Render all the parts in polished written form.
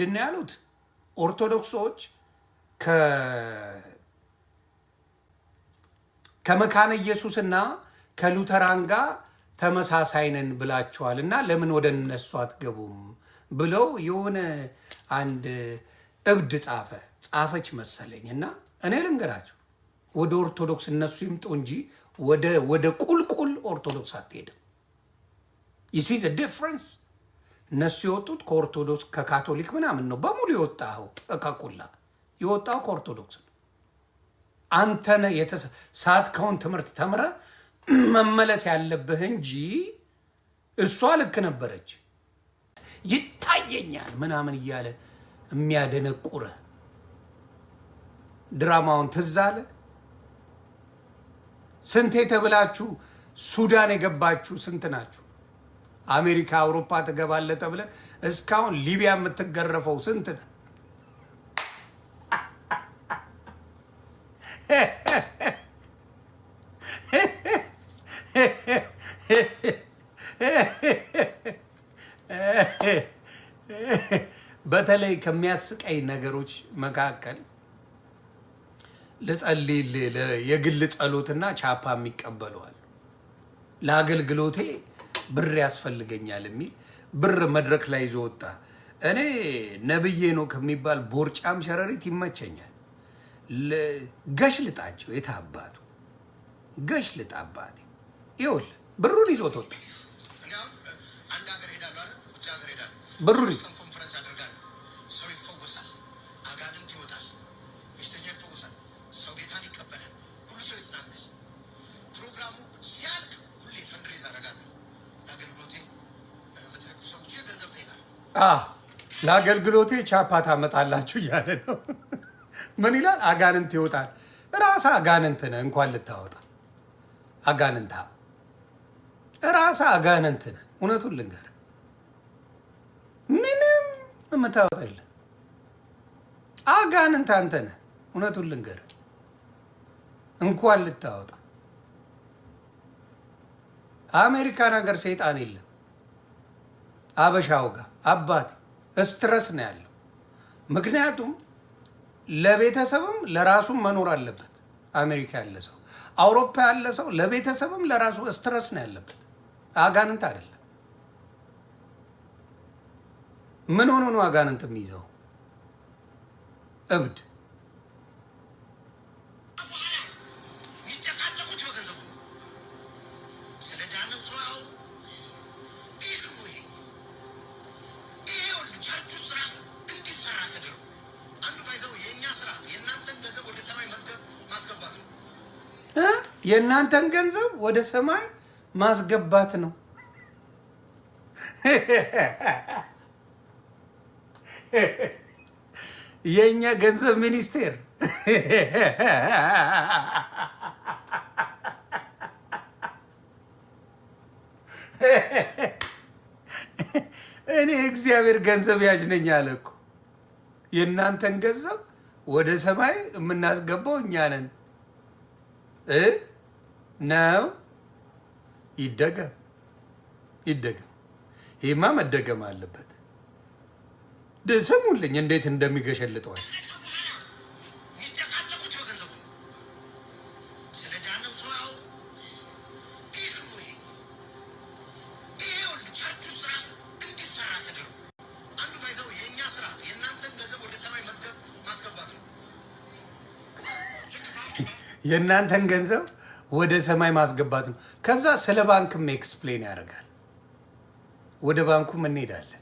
ምንድነው ያሉት? ኦርቶዶክሶች ከመካነ ኢየሱስና ከሉተራን ጋር ተመሳሳይ ነን ብላችኋልና ለምን ወደ እነሱ አትገቡም ብለው የሆነ አንድ እብድ ጻፈች መሰለኝ። እና እኔ ልንገራችሁ ወደ ኦርቶዶክስ እነሱ ይምጡ እንጂ ወደ ቁልቁል ኦርቶዶክስ አትሄድም። you see the difference? እነሱ የወጡት ከኦርቶዶክስ ከካቶሊክ ምናምን ነው በሙሉ የወጣው ከቁላ የወጣው ከኦርቶዶክስ ነው። አንተነ ሳትከውን ትምህርት ተምረ መመለስ ያለብህ እንጂ እሷ ልክ ነበረች ይታየኛል ምናምን እያለ የሚያደነቁረ ድራማውን ትዝ አለ። ስንቴ ተብላችሁ ሱዳን የገባችሁ ስንት ናችሁ? አሜሪካ አውሮፓ ትገባለህ ተብለ እስካሁን ሊቢያ የምትገረፈው ስንት ነው? በተለይ ከሚያስቀይ ነገሮች መካከል ለጸልይ የግል ጸሎትና ቻፓ የሚቀበለዋል ለአገልግሎቴ ብር ያስፈልገኛል የሚል ብር መድረክ ላይ ይዞ ወጣ። እኔ ነብዬ ነው ከሚባል ቦርጫም ሸረሪት ይመቸኛል። ገሽ ልጣቸው የታባቱ ገሽ ልጣባት ይውል ብሩን ይዞት ወጣ። ብሩን ኮንፈረንስ ያደርጋል። ሰው ይፈወሳል፣ አጋንንት ይወጣል፣ በሽተኛ ይፈወሳል፣ ሰው ጌታን ይቀበላል፣ ሁሉ ሰው ይጽናናል። ፕሮግራሙ ሲያልቅ ሁሌ ፈንድሬዝ አደርጋለሁ። ለአገልግሎቴ የምትልኩ ሰዎች የገንዘብ ጠይቃለሁ። ለአገልግሎቴ ቻፓ ታመጣላችሁ እያለ ነው። ምን ይላል? አጋንንት ይወጣል። ራሳ አጋንንት ነህ እንኳን ልታወጣ አጋንንታ ራሳ አጋንንት ነህ። እውነቱን ልንገር ምንም የምታወጣ የለም። አጋንንት አንተ ነህ። እውነቱን ልንገር እንኳን ልታወጣ አሜሪካን ሀገር ሰይጣን የለም። አበሻው ጋር አባት ስትረስ ነው ያለው። ምክንያቱም ለቤተሰብም ለራሱም መኖር አለበት። አሜሪካ ያለ ሰው፣ አውሮፓ ያለ ሰው ለቤተሰብም ለራሱ ስትረስ ነው ያለበት። አጋንንት አይደለም። ምን ሆኖ ነው አጋንንት የሚይዘው? እብድ የእናንተን ገንዘብ ወደ ሰማይ ማስገባት ነው። የኛ ገንዘብ ሚኒስቴር እኔ እግዚአብሔር ገንዘብ ያዥ ነኝ አለ እኮ። የእናንተን ገንዘብ ወደ ሰማይ የምናስገባው እኛ ነን ነው። ይደገም ይደገም። ይህማ መደገም አለበት። ስሙልኝ እንዴት እንደሚገሸልጠዋል። የእናንተን ገንዘብ ወደ ሰማይ ማስገባት ነው። ከዛ ስለ ባንክም ኤክስፕሌን ያደርጋል። ወደ ባንኩም እንሄዳለን።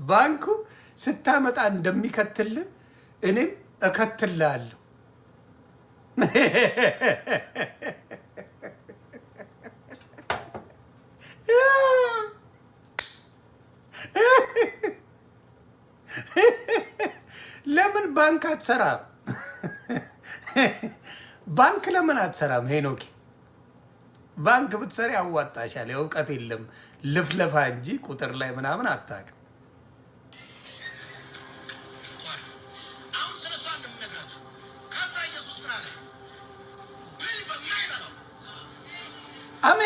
ባንኩ ስታመጣ እንደሚከትልህ እኔም እከትልሃለሁ። ለምን ባንክ አትሰራም? ባንክ ለምን አትሰራም? ሄኖክ ባንክ ብትሰሪ ያዋጣሻል። እውቀት የለም ልፍለፋ እንጂ ቁጥር ላይ ምናምን አታውቅም።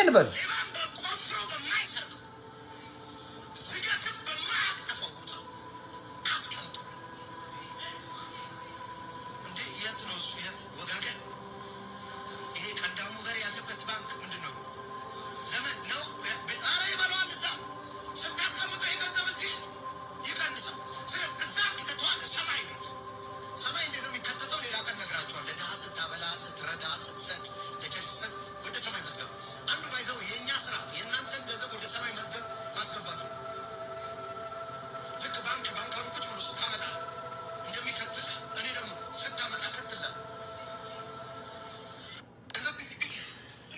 አሜን በሉ።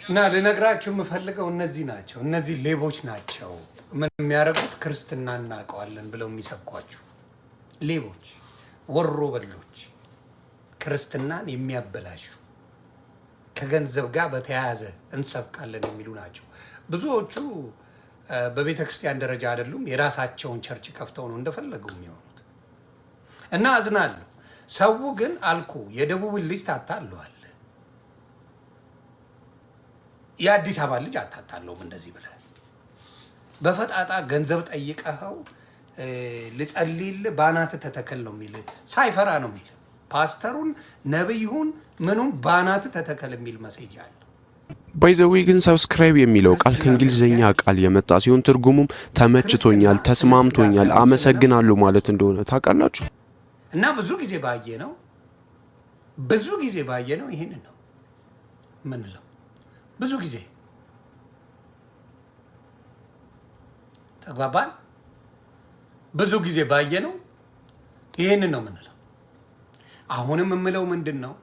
እና ልነግራችሁ የምፈልገው እነዚህ ናቸው። እነዚህ ሌቦች ናቸው። ምን የሚያደርጉት? ክርስትና እናውቀዋለን ብለው የሚሰብኳችሁ ሌቦች፣ ወሮ በሎች፣ ክርስትናን የሚያበላሹ ከገንዘብ ጋር በተያያዘ እንሰብካለን የሚሉ ናቸው። ብዙዎቹ በቤተ ክርስቲያን ደረጃ አይደሉም፣ የራሳቸውን ቸርች ከፍተው ነው እንደፈለጉ የሚሆኑት። እና አዝናለሁ። ሰው ግን አልኩ የደቡብን ልጅ ታታለዋል፣ የአዲስ አበባ ልጅ አታታለውም። እንደዚህ ብለህ በፈጣጣ ገንዘብ ጠይቀኸው ልጸልይልህ ባናት ተተከል ነው የሚል፣ ሳይፈራ ነው የሚል። ፓስተሩን ነብዩን ምኑን ባናት ተተከል የሚል መሴጅ አለ። ባይዘዌ ግን ሰብስክራይብ የሚለው ቃል ከእንግሊዘኛ ቃል የመጣ ሲሆን ትርጉሙም ተመችቶኛል፣ ተስማምቶኛል፣ አመሰግናለሁ ማለት እንደሆነ ታውቃላችሁ። እና ብዙ ጊዜ ባየ ነው ይሄንን ነው ምንለው። ብዙ ጊዜ ተግባባን። ብዙ ጊዜ ባየ ነው ይሄንን ነው ምንለው። አሁንም የምለው ምንድን ነው?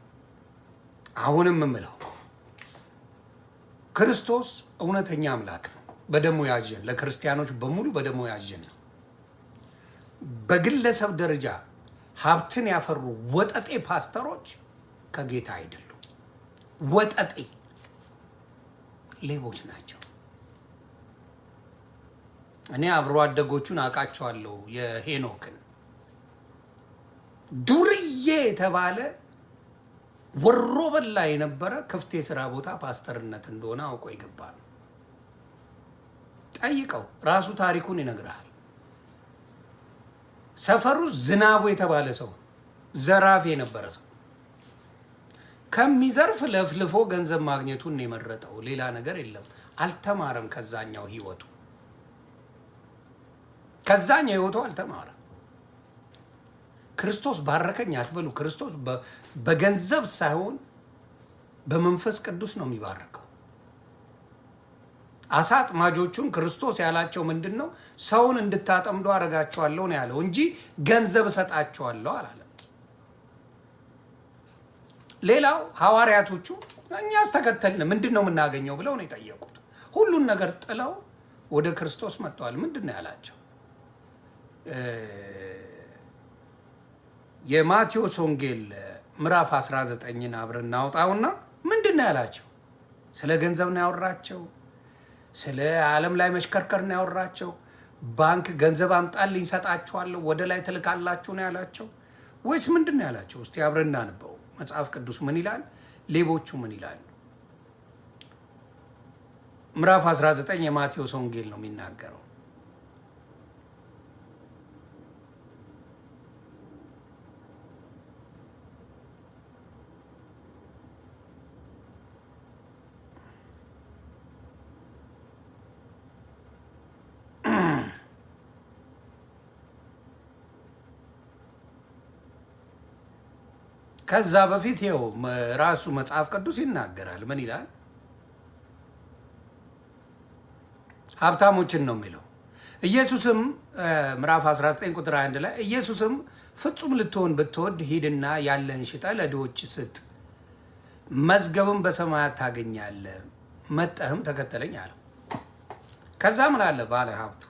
አሁንም የምለው ክርስቶስ እውነተኛ አምላክ ነው። በደሙ ያዥን፣ ለክርስቲያኖች በሙሉ በደሙ ያዥን ነው። በግለሰብ ደረጃ ሀብትን ያፈሩ ወጠጤ ፓስተሮች ከጌታ አይደሉም። ወጠጤ ሌቦች ናቸው። እኔ አብሮ አደጎቹን አውቃቸዋለሁ። የሄኖክን ዱርዬ የተባለ ወሮ በላ የነበረ ክፍት የስራ ቦታ ፓስተርነት እንደሆነ አውቆ ይገባል። ጠይቀው፣ ራሱ ታሪኩን ይነግርሃል። ሰፈሩ ዝናቡ የተባለ ሰው ዘራፊ የነበረ ሰው ከሚዘርፍ ለፍልፎ ገንዘብ ማግኘቱን የመረጠው ሌላ ነገር የለም። አልተማረም። ከዛኛው ህይወቱ አልተማረም። ክርስቶስ ባረከኝ አትበሉ። ክርስቶስ በገንዘብ ሳይሆን በመንፈስ ቅዱስ ነው የሚባረከው። አሳ አጥማጆቹን ክርስቶስ ያላቸው ምንድን ነው? ሰውን እንድታጠምዱ አረጋቸዋለሁ ነው ያለው እንጂ ገንዘብ እሰጣቸዋለሁ አላለም። ሌላው ሐዋርያቶቹ እኛስ ተከተልን ምንድን ነው የምናገኘው ብለው ነው የጠየቁት። ሁሉን ነገር ጥለው ወደ ክርስቶስ መጥተዋል። ምንድን ነው ያላቸው? የማቴዎስ ወንጌል ምዕራፍ 19ን አብረን እናውጣውና ምንድን ነው ያላቸው? ስለ ገንዘብ ነው ያወራቸው? ስለ ዓለም ላይ መሽከርከር ነው ያወራቸው? ባንክ ገንዘብ አምጣልኝ ሰጣችኋለሁ ወደ ላይ ትልካላችሁ ነው ያላቸው? ወይስ ምንድን ነው ያላቸው? እስቲ አብረን እናንበው። መጽሐፍ ቅዱስ ምን ይላል? ሌቦቹ ምን ይላሉ? ምዕራፍ 19 የማቴዎስ ወንጌል ነው የሚናገረው። ከዛ በፊት ይኸው ራሱ መጽሐፍ ቅዱስ ይናገራል። ምን ይላል? ሀብታሞችን ነው የሚለው። ኢየሱስም ምዕራፍ 19 ቁጥር 1 ላይ ኢየሱስም ፍጹም ልትሆን ብትወድ ሂድና ያለህን ሽጠህ ለድሆች ስጥ፣ መዝገብም በሰማያት ታገኛለህ፣ መጠህም ተከተለኝ አለው። ከዛ ምን አለ ባለ ሀብቱ?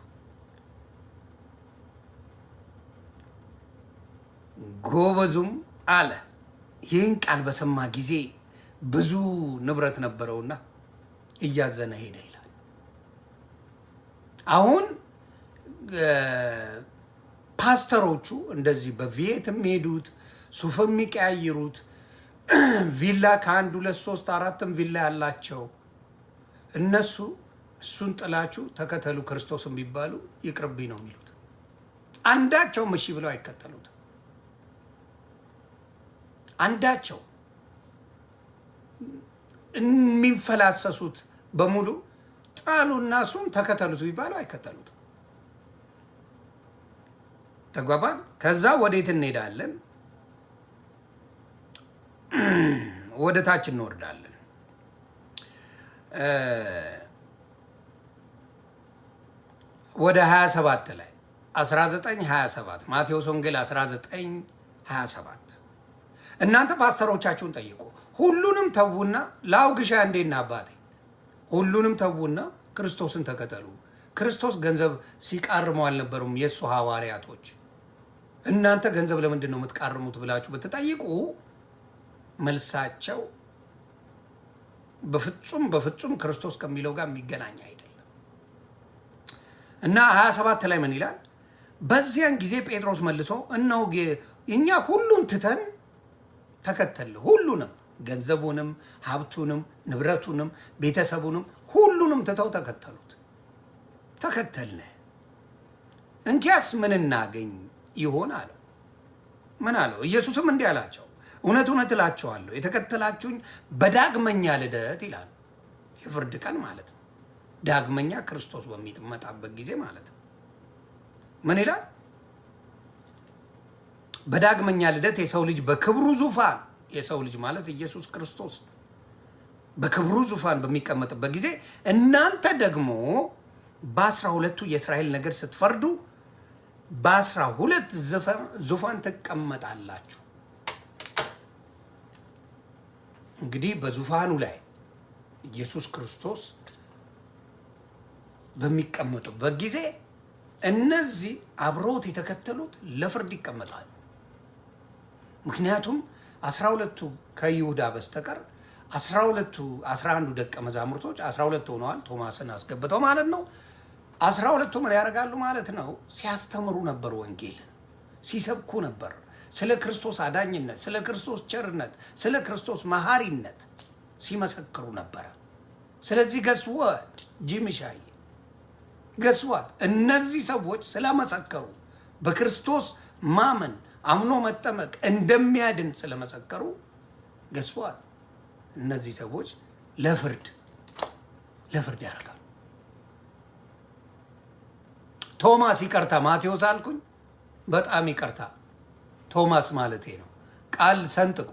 ጎበዙም አለ ይህን ቃል በሰማ ጊዜ ብዙ ንብረት ነበረውና እያዘነ ሄደ ይላል። አሁን ፓስተሮቹ እንደዚህ በቪየት የሚሄዱት ሱፍ የሚቀያይሩት ቪላ ከ1 2 3 4 ቪላ ያላቸው እነሱ እሱን ጥላችሁ ተከተሉ ክርስቶስን ቢባሉ ይቅርብኝ ነው የሚሉት። አንዳቸውም እሺ ብለው አይከተሉት። አንዳቸው የሚፈላሰሱት በሙሉ ጣሉና እሱን ተከተሉት ቢባሉ አይከተሉት። ተግባባን? ከዛ ወዴት እንሄዳለን? ወደ ታች እንወርዳለን። ወደ 27 ላይ 19:27 ማቴዎስ ወንጌል 19:27 እናንተ ፓስተሮቻችሁን ጠይቁ፣ ሁሉንም ተዉና ላውግሻ እንዴና አባቴ ሁሉንም ተዉና ክርስቶስን ተከተሉ። ክርስቶስ ገንዘብ ሲቃርሙ አልነበሩም የእሱ ሐዋርያቶች። እናንተ ገንዘብ ለምንድን ነው የምትቃርሙት ብላችሁ ብትጠይቁ መልሳቸው በፍጹም ክርስቶስ ከሚለው ጋር የሚገናኝ አይደለም። እና 27 ላይ ምን ይላል? በዚያን ጊዜ ጴጥሮስ መልሶ እነሆ እኛ ሁሉን ትተን ተከተል፣ ሁሉንም ገንዘቡንም፣ ሀብቱንም፣ ንብረቱንም፣ ቤተሰቡንም ሁሉንም ትተው ተከተልን። እንኪያስ ምን እናገኝ ይሆን አለው። ምን አለው? ኢየሱስም እንዲህ አላቸው፣ እውነት እውነት እላችኋለሁ የተከተላችሁኝ በዳግመኛ ልደት ይላል። የፍርድ ቀን ማለት ነው። ዳግመኛ ክርስቶስ በሚመጣበት ጊዜ ማለት ነው። ምን ይላል? በዳግመኛ ልደት የሰው ልጅ በክብሩ ዙፋን፣ የሰው ልጅ ማለት ኢየሱስ ክርስቶስ በክብሩ ዙፋን በሚቀመጥበት ጊዜ እናንተ ደግሞ በ12ቱ የእስራኤል ነገድ ስትፈርዱ በ12 ዙፋን ትቀመጣላችሁ። እንግዲህ በዙፋኑ ላይ ኢየሱስ ክርስቶስ በሚቀመጡበት ጊዜ እነዚህ አብሮት የተከተሉት ለፍርድ ይቀመጣሉ። ምክንያቱም 12ቱ ከይሁዳ በስተቀር 11ዱ ደቀ መዛሙርቶች 12 ሆነዋል። ቶማስን አስገብተው ማለት ነው። 12ቱ ምን ያደርጋሉ ማለት ነው? ሲያስተምሩ ነበር፣ ወንጌልን ሲሰብኩ ነበር። ስለ ክርስቶስ አዳኝነት፣ ስለ ክርስቶስ ቸርነት፣ ስለ ክርስቶስ መሐሪነት ሲመሰክሩ ነበረ። ስለዚህ ገስዋት ጂምሻይ ገስዋት እነዚህ ሰዎች ስለመሰከሩ በክርስቶስ ማመን አምኖ መጠመቅ እንደሚያድን ስለመሰከሩ ገስዋት እነዚህ ሰዎች ለፍርድ ያደርጋሉ። ቶማስ ይቅርታ፣ ማቴዎስ አልኩኝ፣ በጣም ይቅርታ። ቶማስ ማለቴ ነው። ቃል ሰንጥቁ፣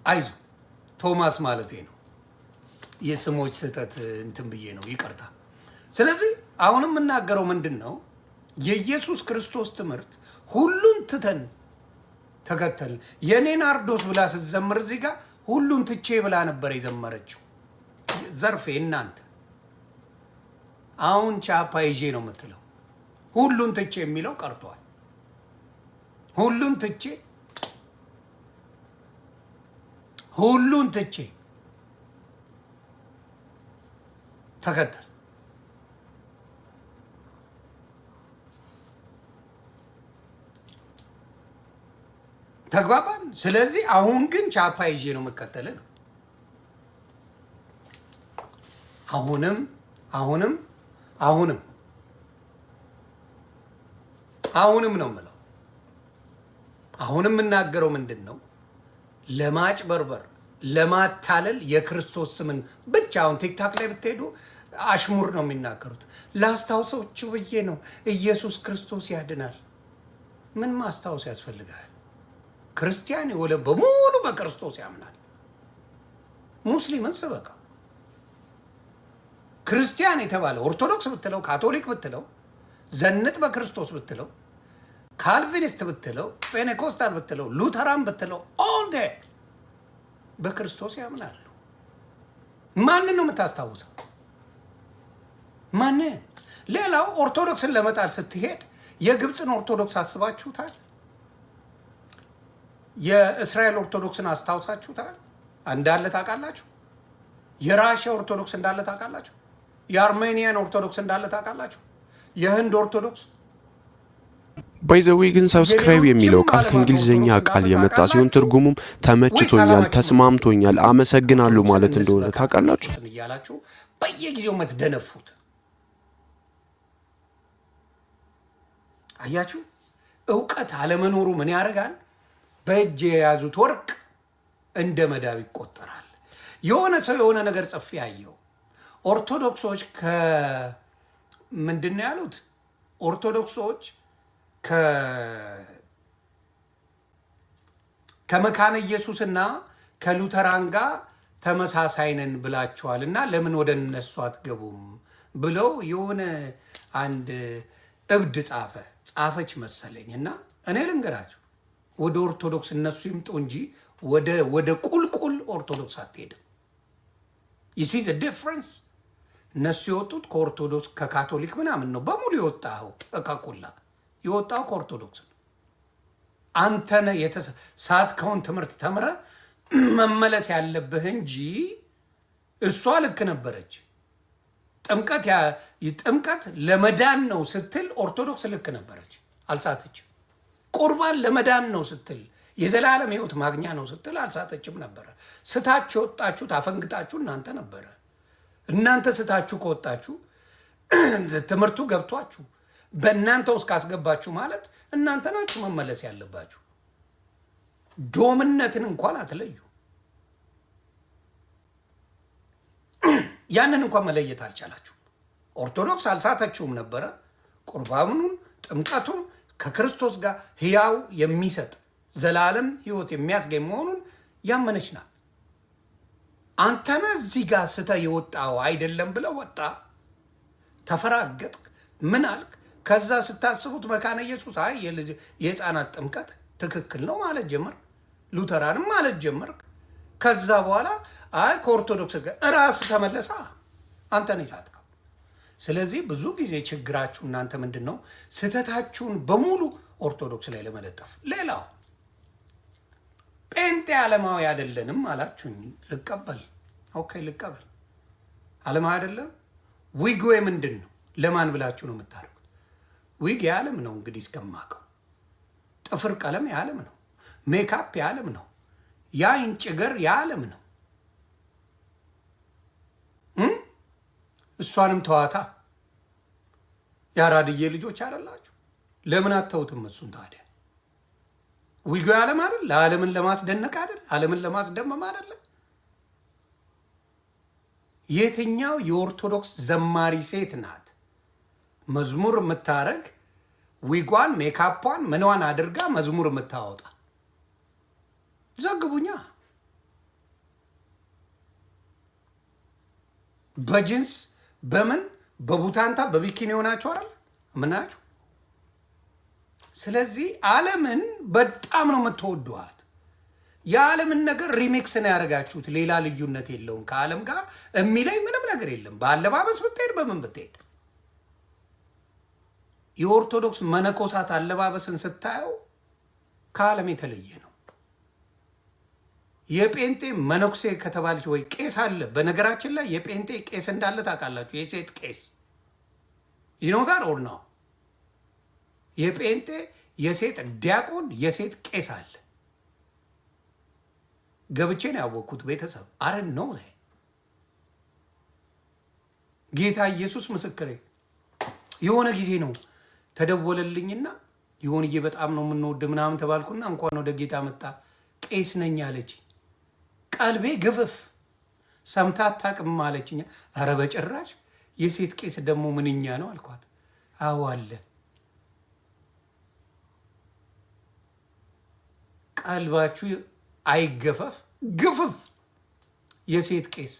አይዞ ቶማስ ማለቴ ነው። የስሞች ስህተት እንትን ብዬ ነው፣ ይቅርታ። ስለዚህ አሁንም የምናገረው ምንድን ነው? የኢየሱስ ክርስቶስ ትምህርት ሁሉን ትተን ተከተል። የኔ ናርዶስ ብላ ስትዘምር እዚህ ጋር ሁሉን ትቼ ብላ ነበር የዘመረችው። ዘርፌ እናንተ አሁን ቻፓ ይዤ ነው የምትለው። ሁሉን ትቼ የሚለው ቀርቷል። ሁሉን ትቼ ተከተል። ተግባባን? ስለዚህ አሁን ግን ቻፓ ይዤ ነው የምከተል ነው። አሁንም ነው የምለው። አሁንም የምናገረው ምንድን ነው? ለማጭበርበር ለማታለል የክርስቶስ ስምን ብቻ። አሁን ቲክታክ ላይ ብትሄዱ አሽሙር ነው የሚናገሩት። ላስታውሰችሁ ብዬ ነው ኢየሱስ ክርስቶስ ያድናል። ምን ማስታወስ ያስፈልጋል? ክርስቲያን የሆነ በሙሉ በክርስቶስ ያምናል። ሙስሊምን ስበካ። ክርስቲያን የተባለ ኦርቶዶክስ ብትለው፣ ካቶሊክ ብትለው፣ ዘንጥ በክርስቶስ ብትለው፣ ካልቪኒስት ብትለው፣ ፔኔኮስታል ብትለው፣ ሉተራን ብትለው ኦል ዴይ በክርስቶስ ያምናሉ። ማንን ነው የምታስታውሰው? ማንን? ሌላው ኦርቶዶክስን ለመጣል ስትሄድ የግብፅን ኦርቶዶክስ አስባችሁታል? የእስራኤል ኦርቶዶክስን አስታውሳችሁታል? እንዳለ ታውቃላችሁ? የራሽያ ኦርቶዶክስ እንዳለ ታውቃላችሁ? የአርሜኒያን ኦርቶዶክስ እንዳለ ታውቃላችሁ? የህንድ ኦርቶዶክስ ባይዘዌ ግን ሰብስክራይብ የሚለው ቃል ከእንግሊዝኛ ቃል የመጣ ሲሆን ትርጉሙም ተመችቶኛል፣ ተስማምቶኛል፣ አመሰግናለሁ ማለት እንደሆነ ታውቃላችሁ እያላችሁ በየጊዜው የምትደነፉት አያችሁ። እውቀት አለመኖሩ ምን ያደርጋል? በእጅ የያዙት ወርቅ እንደ መዳብ ይቆጠራል። የሆነ ሰው የሆነ ነገር ጽፌ ያየው ኦርቶዶክሶች ምንድን ነው ያሉት? ኦርቶዶክሶች ከመካነ ኢየሱስና ከሉተራን ጋር ተመሳሳይ ነን ብላችኋል እና ለምን ወደ እነሱ አትገቡም ብለው የሆነ አንድ እብድ ጻፈች መሰለኝ። እና እኔ ልንገራችሁ ወደ ኦርቶዶክስ እነሱ ይምጡ እንጂ ወደ ቁልቁል ኦርቶዶክስ አትሄድም። you see the difference። እነሱ የወጡት ከኦርቶዶክስ ከካቶሊክ ምናምን ነው በሙሉ የወጣው ከቁላ የወጣው ከኦርቶዶክስ ነው። አንተነ ሳትከውን ትምህርት ተምረ መመለስ ያለብህ እንጂ እሷ ልክ ነበረች። ጥምቀት ለመዳን ነው ስትል ኦርቶዶክስ ልክ ነበረች፣ አልሳተችም። ቁርባን ለመዳን ነው ስትል የዘላለም ሕይወት ማግኛ ነው ስትል አልሳተችም ነበረ። ስታችሁ ወጣችሁ ታፈንግጣችሁ እናንተ ነበረ። እናንተ ስታችሁ ከወጣችሁ ትምህርቱ ገብቷችሁ በእናንተ ውስጥ ካስገባችሁ ማለት እናንተ ናችሁ መመለስ ያለባችሁ። ዶምነትን እንኳን አትለዩ። ያንን እንኳን መለየት አልቻላችሁ። ኦርቶዶክስ አልሳተችውም ነበረ። ቁርባኑን ጥምቀቱን ከክርስቶስ ጋር ሕያው የሚሰጥ ዘላለም ሕይወት የሚያስገኝ መሆኑን ያመነች ናት። አንተነ እዚህ ጋር ስተ የወጣው አይደለም ብለ ወጣ፣ ተፈራገጥክ፣ ምን አልክ? ከዛ ስታስቡት መካነ ኢየሱስ አይ የህፃናት ጥምቀት ትክክል ነው ማለት ጀመር፣ ሉተራንም ማለት ጀመር። ከዛ በኋላ አይ ከኦርቶዶክስ ጋር ራስ ተመለሳ፣ አንተን ይሳትከው። ስለዚህ ብዙ ጊዜ ችግራችሁ እናንተ ምንድን ነው? ስህተታችሁን በሙሉ ኦርቶዶክስ ላይ ለመለጠፍ። ሌላው ጴንጤ ዓለማዊ አይደለንም አላችሁኝ። ልቀበል፣ ኦኬ ልቀበል። ዓለማዊ አይደለም። ዊግ ምንድን ነው? ለማን ብላችሁ ነው የምታደርጉት? ዊግ የዓለም ነው እንግዲህ እስከማውቀው። ጥፍር ቀለም የዓለም ነው። ሜካፕ የዓለም ነው። የአይን ጭገር የዓለም ነው። እሷንም ተዋታ። የአራድዬ ልጆች አይደላችሁ? ለምን አተውትም እሱን ታዲያ? ዊጎ የዓለም አይደል? ለዓለምን ለማስደነቅ አይደል? ዓለምን ለማስደመም አይደለም? የትኛው የኦርቶዶክስ ዘማሪ ሴት ናት መዝሙር የምታረግ ዊጓን ሜካፓን ምንዋን አድርጋ መዝሙር የምታወጣ? ዘግቡኛ። በጅንስ በምን በቡታንታ በቢኪኒ ሆናችሁ አይደል ምናችሁ? ስለዚህ ዓለምን በጣም ነው የምትወዷት። የዓለምን ነገር ሪሚክስ ነው ያደረጋችሁት። ሌላ ልዩነት የለውም። ከዓለም ጋር የሚለይ ምንም ነገር የለም። በአለባበስ ብትሄድ በምን ብትሄድ የኦርቶዶክስ መነኮሳት አለባበስን ስታየው ከዓለም የተለየ ነው። የጴንጤ መነኩሴ ከተባለች ወይ ቄስ አለ። በነገራችን ላይ የጴንጤ ቄስ እንዳለ ታውቃላችሁ? የሴት ቄስ ይኖታል ኦር ነው? የጴንጤ የሴት ዲያቆን የሴት ቄስ አለ። ገብቼ ነው ያወቅኩት። ቤተሰብ አረን ነው። ጌታ ኢየሱስ ምስክሬ። የሆነ ጊዜ ነው ተደወለልኝና የሆንዬ በጣም ነው የምንወድ ምናምን ተባልኩና እንኳን ወደ ጌታ መጣ ቄስ ነኝ አለች። ቀልቤ ግፍፍ ሰምታ አታውቅም አለችኝ። አረ በጭራሽ የሴት ቄስ ደግሞ ምንኛ ነው አልኳት። አዎ አለ። ቀልባችሁ አይገፈፍ ግፍፍ። የሴት ቄስ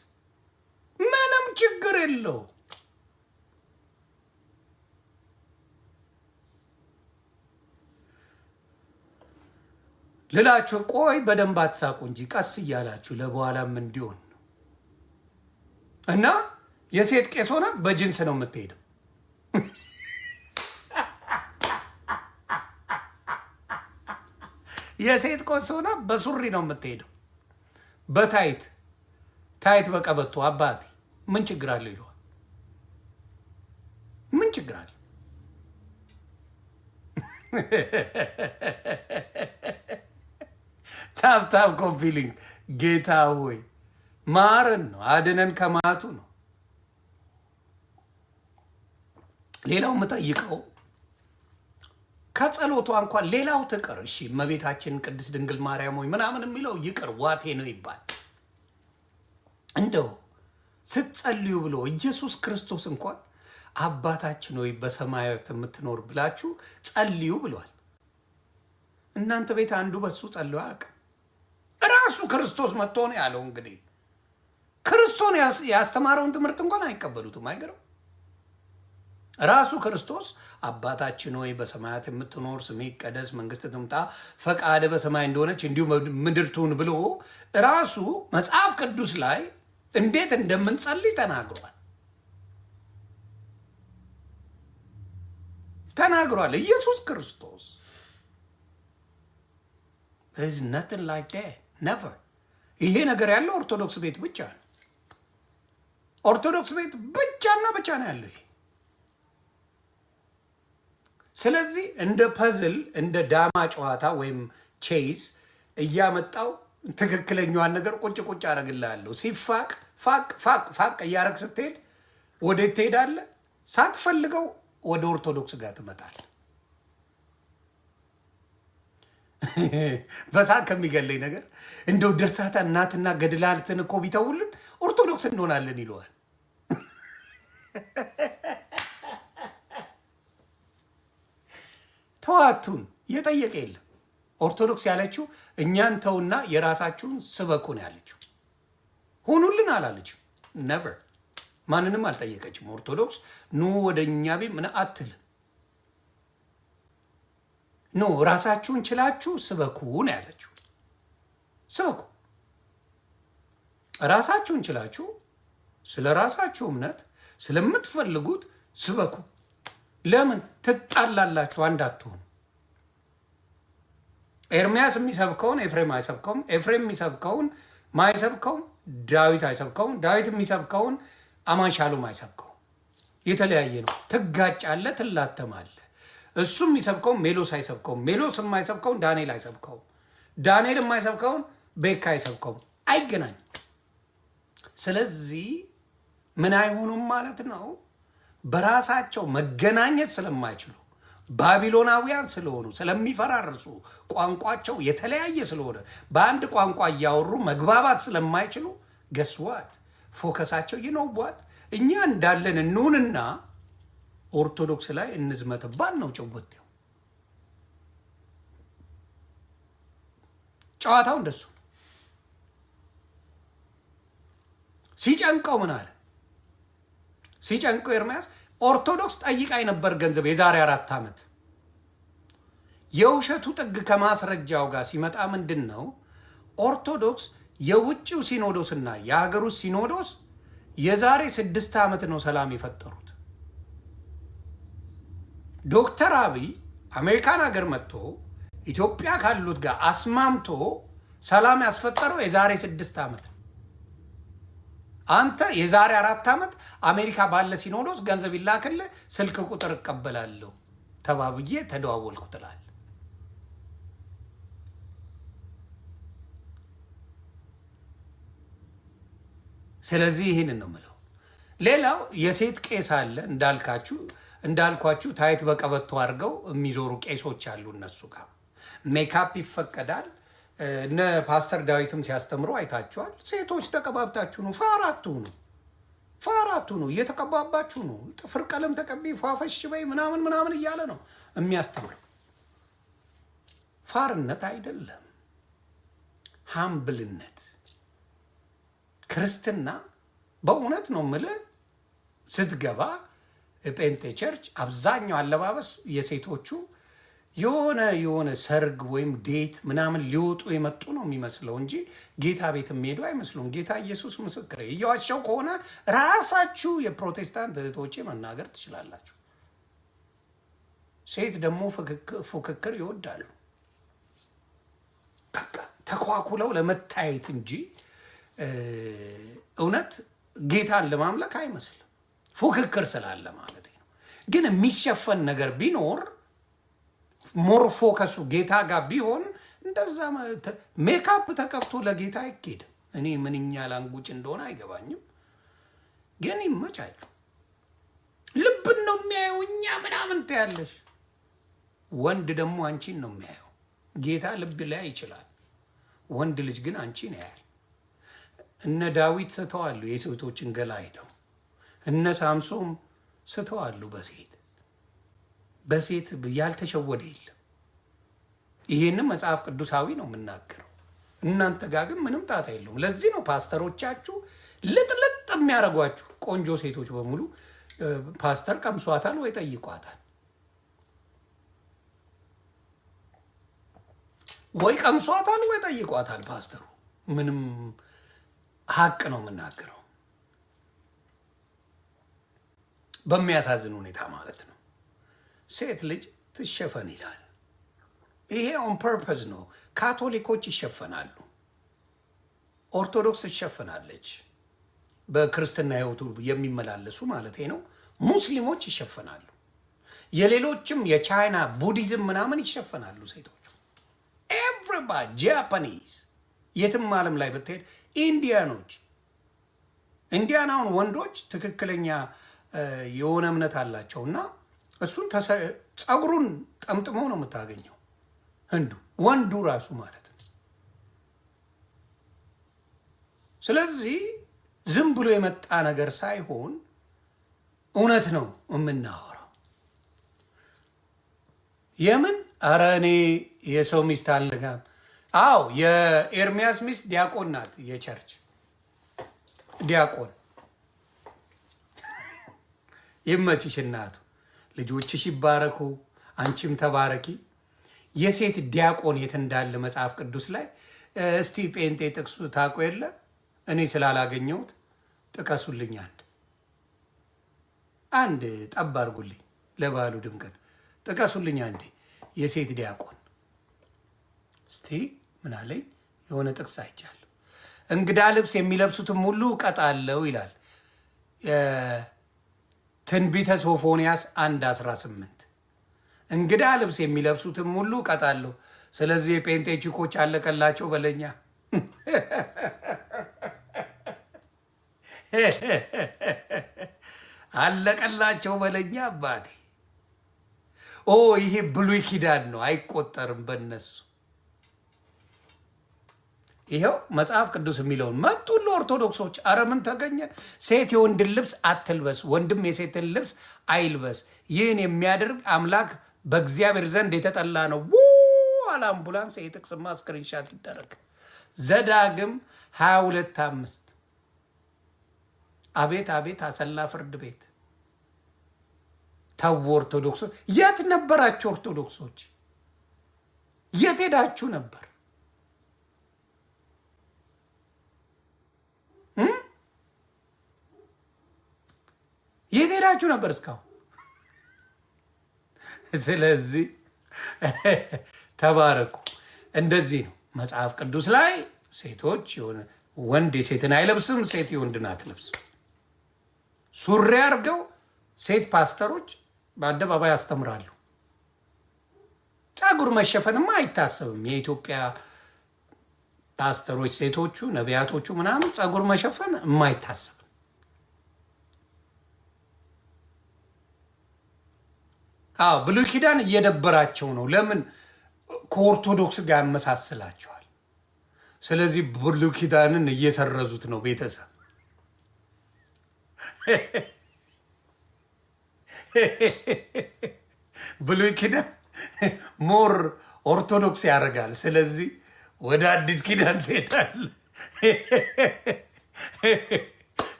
ምንም ችግር የለው። ልላችሁ ቆይ በደንብ አትሳቁ እንጂ ቀስ እያላችሁ ለበኋላም እንዲሆን እና የሴት ቄስ ሆና በጅንስ ነው የምትሄደው። የሴት ቄስ ሆና በሱሪ ነው የምትሄደው። ታይት በቀበቶ አባቴ ምን ችግር አለው ይለዋል። ምን ችግር አለ? ታብታብ ኮፒሊንግ ጌታ ሆይ ማረን ነው፣ አድነን ከማቱ ነው። ሌላው የምጠይቀው ከጸሎቷ እንኳን ሌላው ትቅር፣ እሺ እመቤታችን ቅድስት ድንግል ማርያም ሆይ ምናምን የሚለው ይቅር፣ ዋቴ ነው ይባል። እንደው ስትጸልዩ ብሎ ኢየሱስ ክርስቶስ እንኳን አባታችን ሆይ በሰማያት የምትኖር ብላችሁ ጸልዩ ብሏል። እናንተ ቤት አንዱ በሱ ጸልዩ አያውቅም። ራሱ ክርስቶስ መጥቶ ነው ያለው። እንግዲህ ክርስቶስ ያስተማረውን ትምህርት እንኳን አይቀበሉትም። አይገርም? ራሱ ክርስቶስ አባታችን ሆይ በሰማያት የምትኖር ስምህ ይቀደስ፣ መንግስት ትምጣ፣ ፈቃድ በሰማይ እንደሆነች እንዲሁ ምድር ትሁን ብሎ ራሱ መጽሐፍ ቅዱስ ላይ እንዴት እንደምንጸልይ ተናግሯል ኢየሱስ ክርስቶስ። there is nothing like that, never። ይሄ ነገር ያለው ኦርቶዶክስ ቤት ብቻ ነው። ኦርቶዶክስ ቤት ብቻና ብቻ ነው ያለው ይሄ። ስለዚህ እንደ ፐዝል እንደ ዳማ ጨዋታ ወይም ቼዝ እያመጣው ትክክለኛዋን ነገር ቁጭ ቁጭ አደርግልሃለሁ። ሲፋቅ ፋቅ እያረግ ስትሄድ ወዴት ትሄዳለህ? ሳትፈልገው ወደ ኦርቶዶክስ ጋር ትመጣለህ። በሳቅ ከሚገለኝ ነገር እንደው ድርሳታ እናትና ገድላትን እኮ ቢተውልን ኦርቶዶክስ እንሆናለን ይለዋል። ተዋቱን የጠየቀ የለም። ኦርቶዶክስ ያለችው እኛን ተውና የራሳችሁን ስበኩን ያለችው፣ ሁኑልን አላለችው። ነቨር ማንንም አልጠየቀችም። ኦርቶዶክስ ኑ ወደ እኛ ቤት ምን አትልም። ኖ ራሳችሁን ችላችሁ ስበኩ ነው ያለችው። ስበኩ፣ ራሳችሁን ችላችሁ ስለ ራሳችሁ እምነት ስለምትፈልጉት ስበኩ። ለምን ትጣላላችሁ? አንድ አትሆኑ። ኤርሚያስ የሚሰብከውን ኤፍሬም አይሰብከውም። ኤፍሬም የሚሰብከውን ማይሰብከውም ዳዊት አይሰብከውም። ዳዊት የሚሰብከውን አማንሻሎም አይሰብከውም። የተለያየ ነው። ትጋጫለ፣ ትላተማለ። እሱ የሚሰብከውን ሜሎስ አይሰብከውም። ሜሎስ የማይሰብከውን ዳንኤል አይሰብከውም። ዳንኤል የማይሰብከውን ቤካ አይሰብከውም። አይገናኝም። ስለዚህ ምን አይሆኑም ማለት ነው። በራሳቸው መገናኘት ስለማይችሉ ባቢሎናውያን ስለሆኑ ስለሚፈራርሱ ቋንቋቸው የተለያየ ስለሆነ በአንድ ቋንቋ እያወሩ መግባባት ስለማይችሉ ገስዋት ፎከሳቸው ይነውቧት እኛ እንዳለን እንሁንና ኦርቶዶክስ ላይ እንዝመትባል ነው ጭውውቴው። ጨዋታው እንደሱ ሲጨንቀው ምን አለ? ሲጨንቀው ኤርምያስ ኦርቶዶክስ ጠይቃኝ ነበር ገንዘብ የዛሬ 4 ዓመት። የውሸቱ ጥግ ከማስረጃው ጋር ሲመጣ ምንድን ነው ኦርቶዶክስ የውጭው ሲኖዶስና የሀገሩ ሲኖዶስ የዛሬ 6 ዓመት ነው ሰላም የፈጠሩት። ዶክተር አብይ አሜሪካን ሀገር መጥቶ ኢትዮጵያ ካሉት ጋር አስማምቶ ሰላም ያስፈጠረው የዛሬ 6 ዓመት ነው። አንተ የዛሬ 4 ዓመት አሜሪካ ባለ ሲኖዶስ ገንዘብ ይላክልህ ስልክ ቁጥር እቀበላለሁ ተባብዬ ተደዋወልኩ ትላለህ። ስለዚህ ይህንን ነው የምለው። ሌላው የሴት ቄስ አለ እንዳልኳችሁ ታይት በቀበቶ አድርገው የሚዞሩ ቄሶች አሉ። እነሱ ጋር ሜካፕ ይፈቀዳል። እነ ፓስተር ዳዊትም ሲያስተምሩ አይታችኋል። ሴቶች ተቀባብታችሁ ነው፣ ፋራቱ ነው፣ እየተቀባባችሁ ነው። ጥፍር ቀለም ተቀቢ፣ ፏፈሽ በይ ምናምን እያለ ነው የሚያስተምረው። ፋርነት አይደለም፣ ሃምብልነት። ክርስትና በእውነት ነው የምልህ። ስትገባ ጴንጤ ቸርች አብዛኛው አለባበስ የሴቶቹ የሆነ ሰርግ ወይም ዴት ምናምን ሊወጡ የመጡ ነው የሚመስለው እንጂ ጌታ ቤት የሚሄዱ አይመስሉም። ጌታ ኢየሱስ ምስክር። እየዋሻው ከሆነ ራሳችሁ የፕሮቴስታንት እህቶቼ መናገር ትችላላችሁ። ሴት ደግሞ ፉክክር ይወዳሉ። በቃ ተኳኩለው ለመታየት እንጂ እውነት ጌታን ለማምለክ አይመስልም። ፉክክር ስላለ ማለት ነው። ግን የሚሸፈን ነገር ቢኖር ሞር ፎከሱ ጌታ ጋር ቢሆን እንደዛ ሜካፕ ተቀብቶ ለጌታ አይኬድም። እኔ ምንኛ ላንጉጭ እንደሆነ አይገባኝም፣ ግን ይመቻችሁ። ልብን ነው የሚያየው፣ እኛ ምናምን ትያለሽ። ወንድ ደግሞ አንቺን ነው የሚያየው። ጌታ ልብ ላይ ይችላል፣ ወንድ ልጅ ግን አንቺን ያያል። እነ ዳዊት ስተዋሉ የሴቶችን ገላ አይተው፣ እነ ሳምሶም ስተዋሉ በሴት ያልተሸወደ የለም። ይሄንን መጽሐፍ ቅዱሳዊ ነው የምናገረው። እናንተ ጋር ግን ምንም ጣጣ የለውም። ለዚህ ነው ፓስተሮቻችሁ ልጥልጥ የሚያደርጓችሁ። ቆንጆ ሴቶች በሙሉ ፓስተር ቀምሷታል ወይ ጠይቋታል፣ ወይ ቀምሷታል ወይ ጠይቋታል። ፓስተሩ ምንም ሀቅ ነው የምናገረው፣ በሚያሳዝን ሁኔታ ማለት ነው። ሴት ልጅ ትሸፈን ይላል። ይሄ ኦን ፐርፐዝ ነው። ካቶሊኮች ይሸፈናሉ፣ ኦርቶዶክስ ትሸፈናለች፣ በክርስትና ህይወቱ የሚመላለሱ ማለት ነው። ሙስሊሞች ይሸፈናሉ፣ የሌሎችም የቻይና ቡዲዝም ምናምን ይሸፈናሉ ሴቶቹ። ኤቭሪባዲ ጃፓኒዝ፣ የትም ዓለም ላይ ብትሄድ ኢንዲያኖች፣ ኢንዲያናውን ወንዶች ትክክለኛ የሆነ እምነት አላቸው እና እሱን ጸጉሩን ጠምጥሞ ነው የምታገኘው። ወንዱ ራሱ ማለት ነው። ስለዚህ ዝም ብሎ የመጣ ነገር ሳይሆን እውነት ነው የምናወራው። የምን ኧረ እኔ የሰው ሚስት አልነካም። አዎ የኤርሚያስ ሚስት ዲያቆን ናት፣ የቸርች ዲያቆን። ይመችሽ እናቱ፣ ልጆችሽ ይባረኩ፣ አንቺም ተባረኪ። የሴት ዲያቆን የት እንዳለ መጽሐፍ ቅዱስ ላይ እስቲ ጴንጤ ጥቅሱ ታውቁ የለ? እኔ ስላላገኘሁት ጥቀሱልኝ። አንድ ጠብ አድርጉልኝ፣ ለባሉ ድምቀት ጥቀሱልኝ አንዴ የሴት ዲያቆን። እስቲ ምን አለኝ? የሆነ ጥቅስ አይቻለሁ። እንግዳ ልብስ የሚለብሱትም ሁሉ እቀጣለሁ ይላል ትንቢተ ሶፎንያስ 1:18 እንግዳ ልብስ የሚለብሱትም ሁሉ እቀጣለሁ። ስለዚህ የጴንጤ ቺኮች አለቀላቸው በለኛ። አለቀላቸው በለኛ አባቴ። ይሄ ብሉይ ኪዳን ነው፣ አይቆጠርም በነሱ። ይኸው መጽሐፍ ቅዱስ የሚለውን መጡ ለኦርቶዶክሶች። አረ ምን ተገኘ? ሴት የወንድን ልብስ አትልበስ፣ ወንድም የሴትን ልብስ አይልበስ። ይህን የሚያደርግ አምላክ በእግዚአብሔር ዘንድ የተጠላ ነው። አለ አምቡላንስ። የጥቅስማ ስክሪንሻት ይደረግ። ዘዳግም 22:5 አቤት አቤት አሰላ ፍርድ ቤት። ተው ኦርቶዶክሶች፣ የት ነበራችሁ? ኦርቶዶክሶች የት ሄዳችሁ ነበር? የት ሄዳችሁ ነበር እስካሁን? ስለዚህ ተባረኩ። እንደዚህ ነው መጽሐፍ ቅዱስ ላይ ሴቶች የሆነ ወንድ የሴትን አይለብስም፣ ሴት የወንድን አትለብስም። ሱሪ አድርገው ሴት ፓስተሮች በአደባባይ ያስተምራሉ። ጸጉር መሸፈንማ አይታሰብም። የኢትዮጵያ ፓስተሮች ሴቶቹ ነቢያቶቹ ምናምን ጸጉር መሸፈን የማይታሰብ። ብሉይ ኪዳን እየደበራቸው ነው። ለምን? ከኦርቶዶክስ ጋር ያመሳስላቸዋል። ስለዚህ ብሉይ ኪዳንን እየሰረዙት ነው። ቤተሰብ ብሉይ ኪዳን ሞር ኦርቶዶክስ ያደርጋል። ስለዚህ ወደ አዲስ ኪዳን ትሄዳል።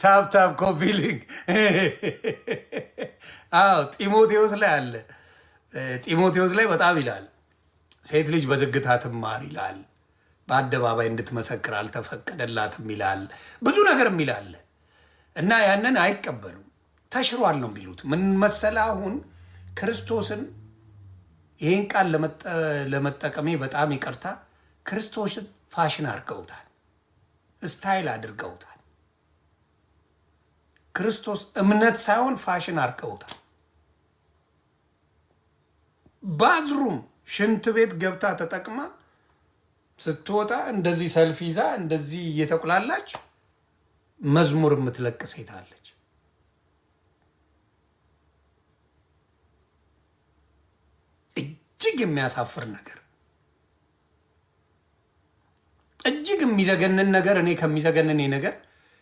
ታፕ ኮፒ ሊንክ። ጢሞቴዎስ ላይ አለ። ጢሞቴዎስ ላይ በጣም ይላል፣ ሴት ልጅ በዝግታ ትማር ይላል። በአደባባይ እንድትመሰክር አልተፈቀደላትም ይላል። ብዙ ነገር የሚላለ እና ያንን አይቀበሉም። ተሽሯል ነው የሚሉት። ምን መሰለ፣ አሁን ክርስቶስን ይህን ቃል ለመጠቀሜ በጣም ይቅርታ፣ ክርስቶስን ፋሽን አድርገውታል፣ ስታይል አድርገውታል። ክርስቶስ እምነት ሳይሆን ፋሽን አድርገውታል። ባዝሩም ሽንት ቤት ገብታ ተጠቅማ ስትወጣ እንደዚህ ሰልፍ ይዛ እንደዚህ እየተቁላላች መዝሙር የምትለቅ ሴት አለች። እጅግ የሚያሳፍር ነገር፣ እጅግ የሚዘገንን ነገር። እኔ ከሚዘገንን ነገር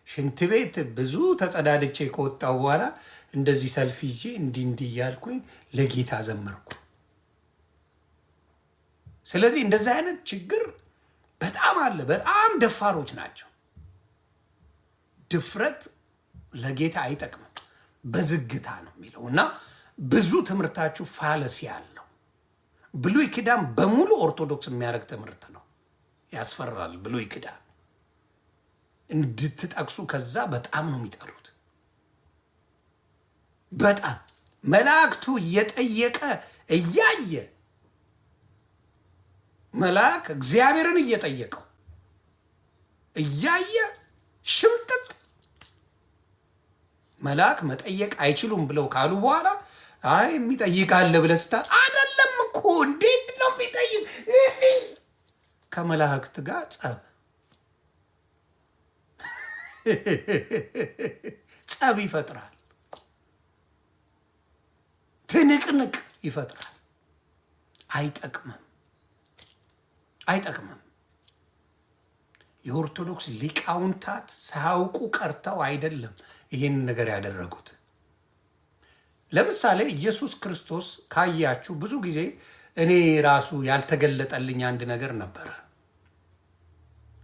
ሽንት ቤት ብዙ ተጸዳድቼ ከወጣው በኋላ እንደዚህ ሰልፍ ይዤ እንዲህ እያልኩኝ ለጌታ ዘመርኩ። ስለዚህ እንደዚህ አይነት ችግር በጣም አለ። በጣም ደፋሮች ናቸው። ድፍረት ለጌታ አይጠቅምም። በዝግታ ነው የሚለው እና ብዙ ትምህርታችሁ ፋለሲ ያለው ብሉይ ኪዳን በሙሉ ኦርቶዶክስ የሚያደርግ ትምህርት ነው። ያስፈራል። ብሉይ ኪዳን እንድትጠቅሱ ከዛ በጣም ነው የሚጠሉት። በጣም መላእክቱ እየጠየቀ እያየ መልአክ እግዚአብሔርን እየጠየቀው እያየ ሽምጥጥ መልአክ መጠየቅ አይችሉም ብለው ካሉ በኋላ አይ የሚጠይቃለ ብለህ ስታት አይደለም እኮ እንዴት ነው የሚጠይቅ? ከመላእክት ጋር ጸብ ይፈጥራል። ትንቅንቅ ይፈጥራል። አይጠቅምም። የኦርቶዶክስ ሊቃውንታት ሳያውቁ ቀርተው አይደለም ይህን ነገር ያደረጉት። ለምሳሌ ኢየሱስ ክርስቶስ ካያችሁ ብዙ ጊዜ እኔ ራሱ ያልተገለጠልኝ አንድ ነገር ነበረ።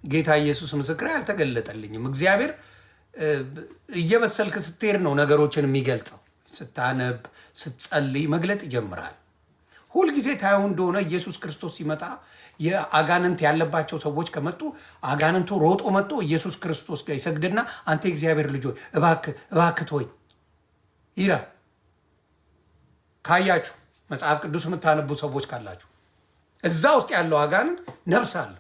ጌታ ኢየሱስ ምስክሬ ያልተገለጠልኝም። እግዚአብሔር እየበሰልክ ስትሄድ ነው ነገሮችን የሚገልጸው። ስታነብ፣ ስትጸልይ መግለጥ ይጀምራል። ሁልጊዜ ታየው እንደሆነ ኢየሱስ ክርስቶስ ሲመጣ የአጋንንት ያለባቸው ሰዎች ከመጡ አጋንንቱ ሮጦ መጥቶ ኢየሱስ ክርስቶስ ጋር ይሰግድና አንተ የእግዚአብሔር ልጅ ሆይ እባክህ ተወኝ ይላል። ካያችሁ መጽሐፍ ቅዱስ የምታነቡ ሰዎች ካላችሁ እዛ ውስጥ ያለው አጋንንት ነፍስ አለ።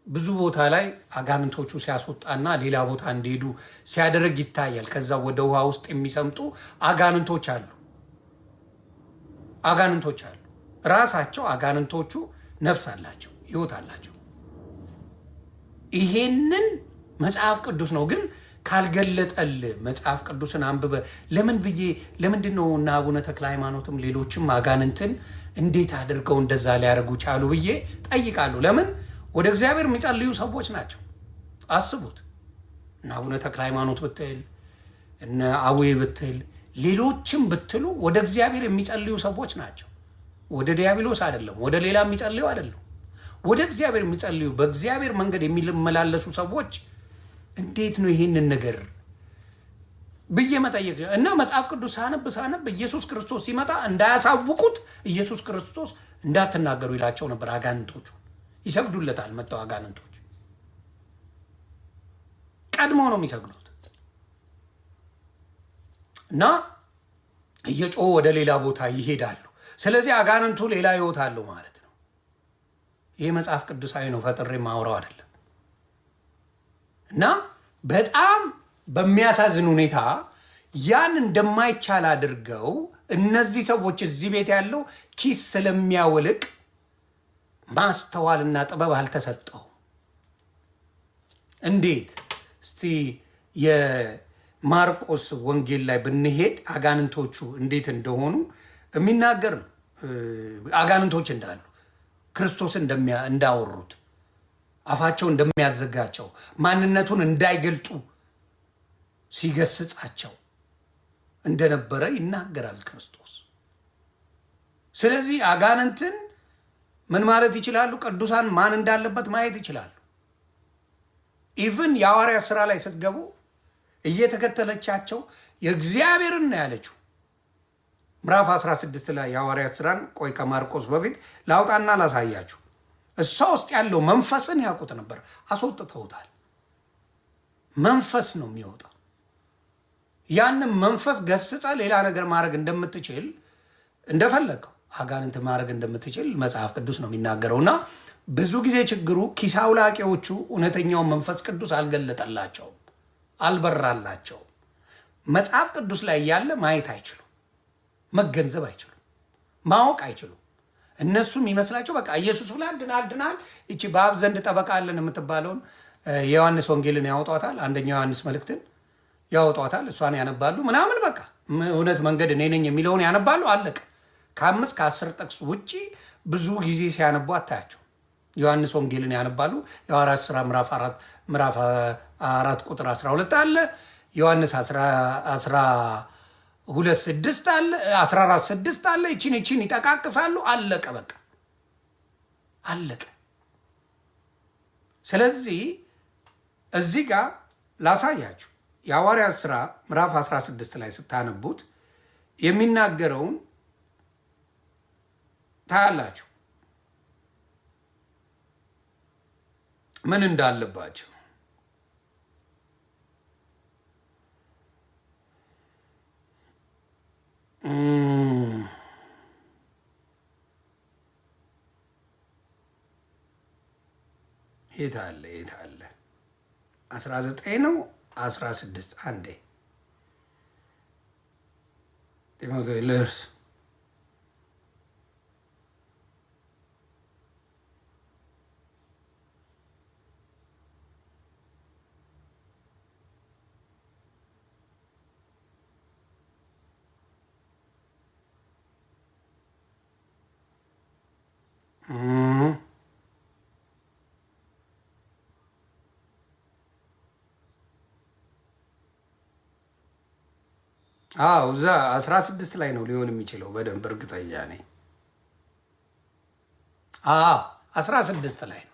ብዙ ቦታ ላይ አጋንንቶቹ ሲያስወጣና ሌላ ቦታ እንዲሄዱ ሲያደርግ ይታያል። ከዛ ወደ ውሃ ውስጥ የሚሰምጡ አጋንንቶች አሉ። ራሳቸው አጋንንቶቹ ነፍስ አላቸው፣ ህይወት አላቸው። ይሄንን መጽሐፍ ቅዱስ ነው ግን ካልገለጠል መጽሐፍ ቅዱስን አንብበ ለምንድን ነው እና አቡነ ተክለ ሃይማኖትም ሌሎችም አጋንንትን እንዴት አድርገው እንደዛ ሊያደርጉ ቻሉ ብዬ ጠይቃለሁ። ለምን? ወደ እግዚአብሔር የሚጸልዩ ሰዎች ናቸው። አስቡት። እና አቡነ ተክለ ሃይማኖት ብትል እነ አቡዬ ብትል ሌሎችም ብትሉ ወደ እግዚአብሔር የሚጸልዩ ሰዎች ናቸው። ወደ ዲያብሎስ አይደለም፣ ወደ ሌላ የሚጸልዩ አይደለም። ወደ እግዚአብሔር የሚጸልዩ በእግዚአብሔር መንገድ የሚመላለሱ ሰዎች እንዴት ነው ይሄንን ነገር ብዬ መጠየቅ እና መጽሐፍ ቅዱስ ሳነብ ኢየሱስ ክርስቶስ ሲመጣ እንዳያሳውቁት ኢየሱስ ክርስቶስ እንዳትናገሩ ይላቸው ነበር። አጋንንቶቹ ይሰግዱለታል። መጥተው አጋንንቶች ቀድመው ነው የሚሰግዱት እና እየጮሁ ወደ ሌላ ቦታ ይሄዳሉ። ስለዚህ አጋንንቱ ሌላ ህይወት አለው ማለት ነው። ይሄ መጽሐፍ ቅዱሳዊ ነው፣ ፈጥሬ ማውራው አይደለም። እና በጣም በሚያሳዝን ሁኔታ ያን እንደማይቻል አድርገው እነዚህ ሰዎች እዚህ ቤት ያለው ኪስ ስለሚያወልቅ ማስተዋልና ጥበብ አልተሰጠው። እንዴት እስቲ የማርቆስ ወንጌል ላይ ብንሄድ አጋንንቶቹ እንዴት እንደሆኑ የሚናገር ነው። አጋንንቶች እንዳሉ ክርስቶስ እንዳወሩት አፋቸው እንደሚያዘጋቸው ማንነቱን እንዳይገልጡ ሲገስጻቸው እንደነበረ ይናገራል ክርስቶስ። ስለዚህ አጋንንትን ምን ማለት ይችላሉ? ቅዱሳን ማን እንዳለበት ማየት ይችላሉ። ኢቭን የሐዋርያት ሥራ ላይ ስትገቡ እየተከተለቻቸው የእግዚአብሔርን ነው ያለችው። ምዕራፍ 16 ላይ የሐዋርያት ሥራን ቆይ ከማርቆስ በፊት ላውጣና ላሳያችሁ። እሷ ውስጥ ያለው መንፈስን ያውቁት ነበር፣ አስወጥተውታል። መንፈስ ነው የሚወጣው። ያንን መንፈስ ገስጸ ሌላ ነገር ማድረግ እንደምትችል እንደፈለገው አጋንንት ማድረግ እንደምትችል መጽሐፍ ቅዱስ ነው የሚናገረውና ብዙ ጊዜ ችግሩ ኪስ አውላቂዎቹ እውነተኛውን መንፈስ ቅዱስ አልገለጠላቸውም፣ አልበራላቸውም። መጽሐፍ ቅዱስ ላይ ያለ ማየት አይችሉም፣ መገንዘብ አይችሉም። ማወቅ አይችሉም። እነሱም ይመስላቸው በቃ ኢየሱስ ብላ ድናል። ይቺ በአብ ዘንድ ጠበቃ አለን የምትባለውን የዮሐንስ ወንጌልን ያወጧታል፣ አንደኛው ዮሐንስ መልእክትን ያወጧታል፣ እሷን ያነባሉ ምናምን። በቃ እውነት መንገድ እኔ ነኝ የሚለውን ያነባሉ። አለቀ። ከ5 ከ10 ጥቅስ ውጪ ብዙ ጊዜ ሲያነቡ አታያቸው። ዮሐንስ ወንጌልን ያነባሉ። የሐዋርያት ሥራ ምዕራፍ 4 ቁጥር 12 አለ። ዮሐንስ 12:6 አለ፣ 14:6 አለ። ይቺን ይጠቃቅሳሉ። አለቀ። በቃ አለቀ። ስለዚህ እዚህ ጋር ላሳያችሁ። የሐዋርያት ሥራ ምዕራፍ 16 ላይ ስታነቡት የሚናገረውን ታያላችሁ ምን እንዳለባቸው። የት አለ 19 ነው 16 አንዴ ጢሞቴዎስ ልርስ እዛ 16 ላይ ነው ሊሆን የሚችለው። በደንብ እርግጠኛ ነኝ። 16 ላይ ነው።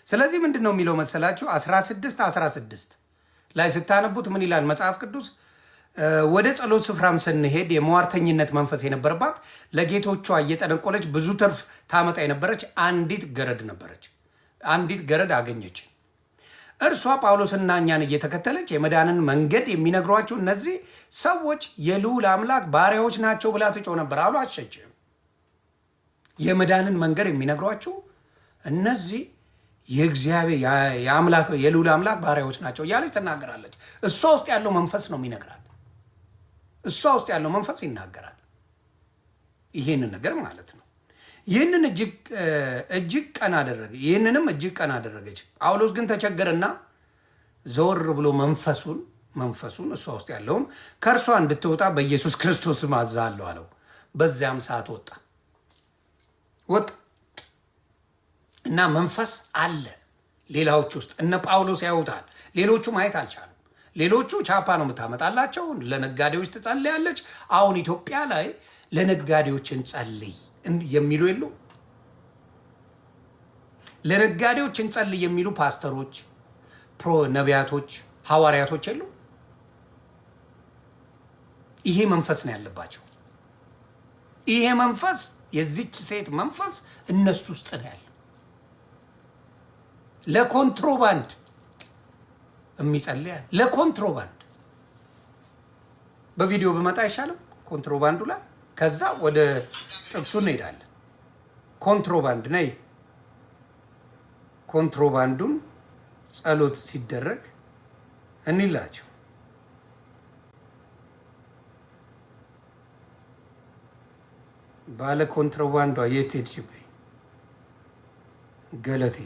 ስለዚህ ምንድን ነው የሚለው መሰላችሁ? 16 ላይ ስታነቡት ምን ይላል መጽሐፍ ቅዱስ? ወደ ጸሎት ስፍራም ስንሄድ የሟርተኝነት መንፈስ የነበረባት ለጌቶቿ እየጠነቆለች ብዙ ትርፍ ታመጣ የነበረች አንዲት ገረድ ነበረች። አንዲት ገረድ አገኘች። እርሷ ጳውሎስና እኛን እየተከተለች የመዳንን መንገድ የሚነግሯችሁ እነዚህ ሰዎች የልዑል አምላክ ባሪያዎች ናቸው ብላ ትጮህ ነበር። አልዋሸችም። የመዳንን መንገድ የሚነግሯችሁ እነዚህ የእግዚአብሔር የልዑል አምላክ ባሪያዎች ናቸው እያለች ትናገራለች። እሷ ውስጥ ያለው መንፈስ ነው የሚነግራት። እሷ ውስጥ ያለው መንፈስ ይናገራል ይህንን ነገር ማለት ነው። ይህንንም እጅግ ቀን አደረገች። ጳውሎስ ግን ተቸገረና ዘወር ብሎ መንፈሱን እሷ ውስጥ ያለውን ከእርሷ እንድትወጣ በኢየሱስ ክርስቶስ አዝሃለሁ አለው። በዚያም ሰዓት ወጣ እና መንፈስ አለ ሌላዎች ውስጥ። እነ ጳውሎስ ያዩታል፣ ሌሎቹ ማየት አልቻሉም። ሌሎቹ ቻፓ ነው የምታመጣላቸው፣ ለነጋዴዎች ትጸልያለች። አሁን ኢትዮጵያ ላይ ለነጋዴዎች እንጸልይ የሚሉ የሉ። ለነጋዴዎች እንጸልይ የሚሉ ፓስተሮች፣ ነቢያቶች፣ ሐዋርያቶች የሉ። ይሄ መንፈስ ነው ያለባቸው። ይሄ መንፈስ የዚች ሴት መንፈስ እነሱ ውስጥ ነው ያለው። ለኮንትሮባንድ የሚጸልያል። ለኮንትሮባንድ በቪዲዮ ብመጣ አይሻልም? ኮንትሮባንዱ ላይ ከዛ ወደ ጥቅሱ እንሄዳለን። ኮንትሮባንድ ነይ። ኮንትሮባንዱን ጸሎት ሲደረግ እንላቸው። ባለ ኮንትሮባንዷ የት ሄድሽብኝ? ገለቴ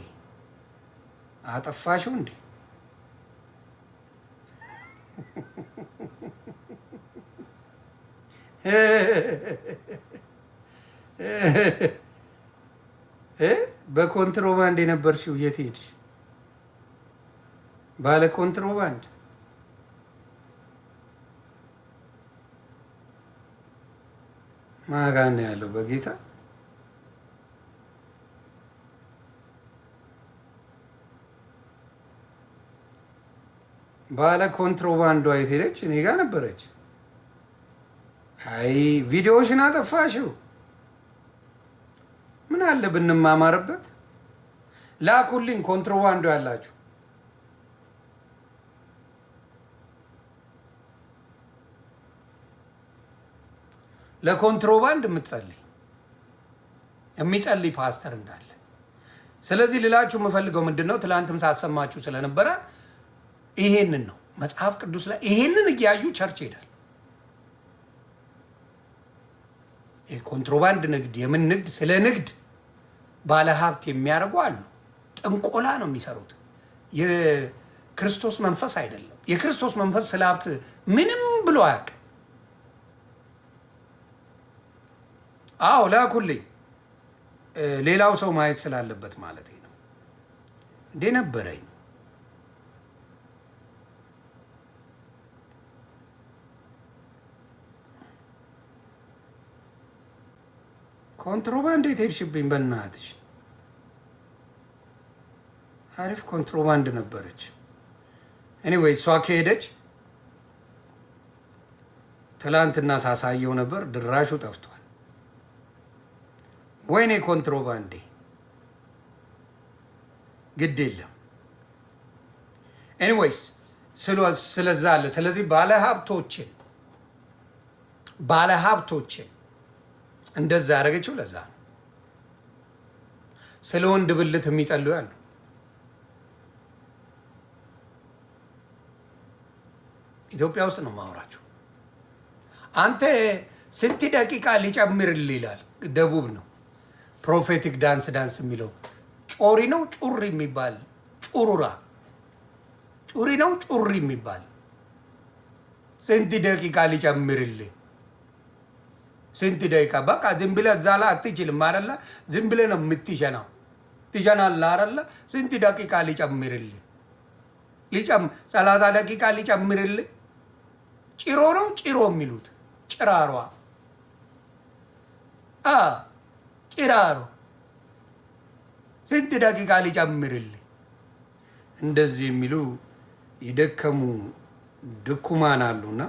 አጠፋሽው እንዴ? በኮንትሮባንድ የነበርሽው የት ሄድሽ? ባለ ኮንትሮባንድ ማጋን ነው ያለው። በጌታ ባለ ኮንትሮባንዷ የት ሄደች? እኔ ጋር ነበረች። አይ ቪዲዮሽን አጠፋሽው። ምን አለ ብንማማርበት? ላኩልኝ ኮንትሮባንዱ ያላችሁ። ለኮንትሮባንድ የሚጸልይ ፓስተር እንዳለ። ስለዚህ ልላችሁ የምፈልገው ምንድን ነው? ትላንትም ሳሰማችሁ ስለነበረ ይሄንን ነው። መጽሐፍ ቅዱስ ላይ ይሄንን እያዩ ቸርች ሄዳል። የኮንትሮባንድ ንግድ የምን ንግድ ስለ ንግድ ባለ ሀብት የሚያደርጉ አሉ። ጥንቆላ ነው የሚሰሩት። የክርስቶስ መንፈስ አይደለም። የክርስቶስ መንፈስ ስለ ሀብት ምንም ብሎ አያውቅም። አዎ ላኩልኝ፣ ሌላው ሰው ማየት ስላለበት ማለት ነው። እንዴ ነበረኝ ኮንትሮባንድ የት ሄድሽብኝ? በእናትሽ አሪፍ ኮንትሮባንድ ነበረች። ኤኒዌይ እሷ ከሄደች ትላንትና ሳሳየው ነበር፣ ድራሹ ጠፍቷል። ወይኔ ኮንትሮባንዴ፣ ግድ የለም። ኤኒዌይስ ስለዛ አለ። ስለዚህ ባለሀብቶችን እንደዛ ያደረገችው ለዛ ነው። ስለ ወንድ ብልት የሚጸልዩ ያሉ ኢትዮጵያ ውስጥ ነው ማውራቸው። አንተ ስንት ደቂቃ ሊጨምርልህ ይላል። ደቡብ ነው ፕሮፌቲክ ዳንስ የሚለው ጮሪ ነው ጩሪ የሚባል ጩሩራ ጩሪ ነው ጩሪ የሚባል ስንት ደቂቃ ሊጨምርልህ? ስንት ደቂቃ? በቃ ዝም ብለህ እዛ ላይ አትችልም አይደለ? ዝም ብለህ ነው የምትሸናው። ትሸናለህ አይደለ? ስንት ደቂቃ ሊጨምርልህ? 30 ደቂቃ ሊጨምርልህ? ጭሮ ነው ጭሮ የሚሉት ጭራሯ ጭራሮ ስንት ደቂቃ ሊጨምርልህ? እንደዚህ የሚሉ የደከሙ ድኩማን አሉና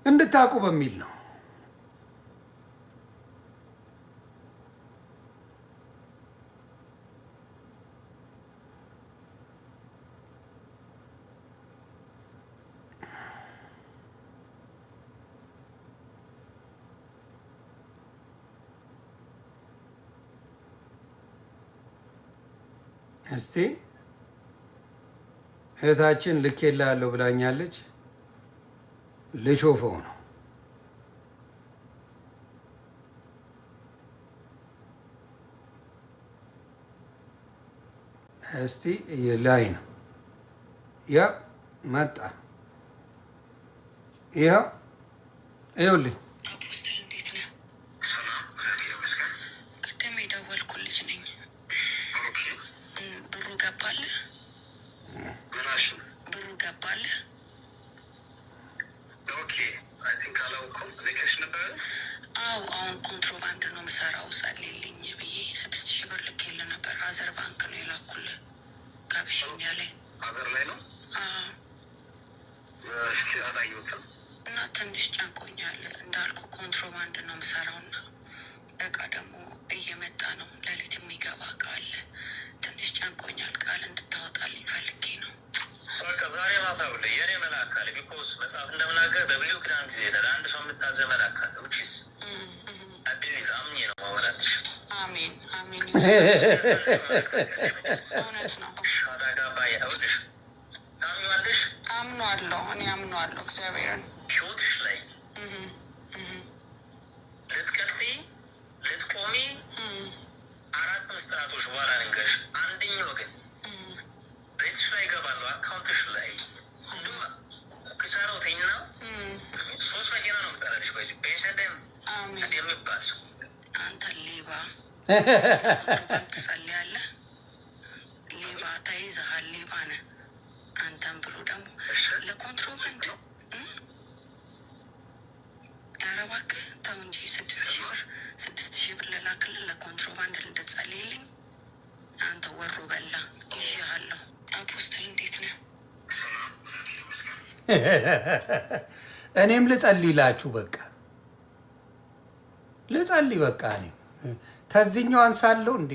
እንድታቁ በሚል ነው። እስቲ እህታችን ልኬልሃለሁ ብላኛለች። ልሾፈው ነው። እስቲ ላይ ነው ያ መጣ። ይኸውልኝ ኮንትሮባንድ ነው የምሰራው። ጸልይልኝ ብዬ 6000 ብር ልኬልህ ነበር። አዘር ባንክ ነው የላኩልህ ከአቢሲኒያ ላይ። ሀገር ላይ ነው እና ትንሽ ጨንቆኛል። እንዳልኩ ኮንትሮባንድ ነው የምሰራው እና እቃ ደግሞ እየመጣ ነው። ሌሊት የሚገባ እቃ አለ። ትንሽ ጨንቆኛል። ቃል እንድታወጣልኝ ፈልጌ ነው። በቃ ዛሬ ማታ ብለህ የኔ መልአክ አለ። ቢኮዝ መጽሐፍ እንደምናገር በብሉይ ኪዳን ጊዜ ለአንድ ሰው የምታዘህ መልአክ አለ። ውጪስ አሜን አሜን። እውነት ነው። አምኗለሁ፣ እኔ አምኗለሁ እግዚአብሔርን። ህይወትሽ ላይ ልትቀጥፊ ልትቆሚ 4 ምስጢራቶች በኋላ ልንገርሽ። አንደኛው ግን ቤትሽ ላይ ይገባሉ፣ አካውንትሽ ላይ ክሳራው ተኝና 3 መኪና ነው ምጠራልሽ። በዚህ ቤተደም የሚባል ሰው አንተ ሌባ ኮንትሮባንድ ትጸልያለህ፣ ሌባ ተይዘሃል፣ ሌባ ነህ አንተም ብሎ ደግሞ ለኮንትሮባንድ ኧረ እባክህ ተው እንጂ 6000 ብር ልላክልህ ለኮንትሮባንድ እንድትጸልይልኝ። አንተ ወሮ በላ ይዤሃለሁ። አፖስትል እንዴት ነህ? እኔም ልጸልይላችሁ። በቃ ልጸልይ። በቃ እኔም ከዚህኛው አንሳለሁ እንዴ?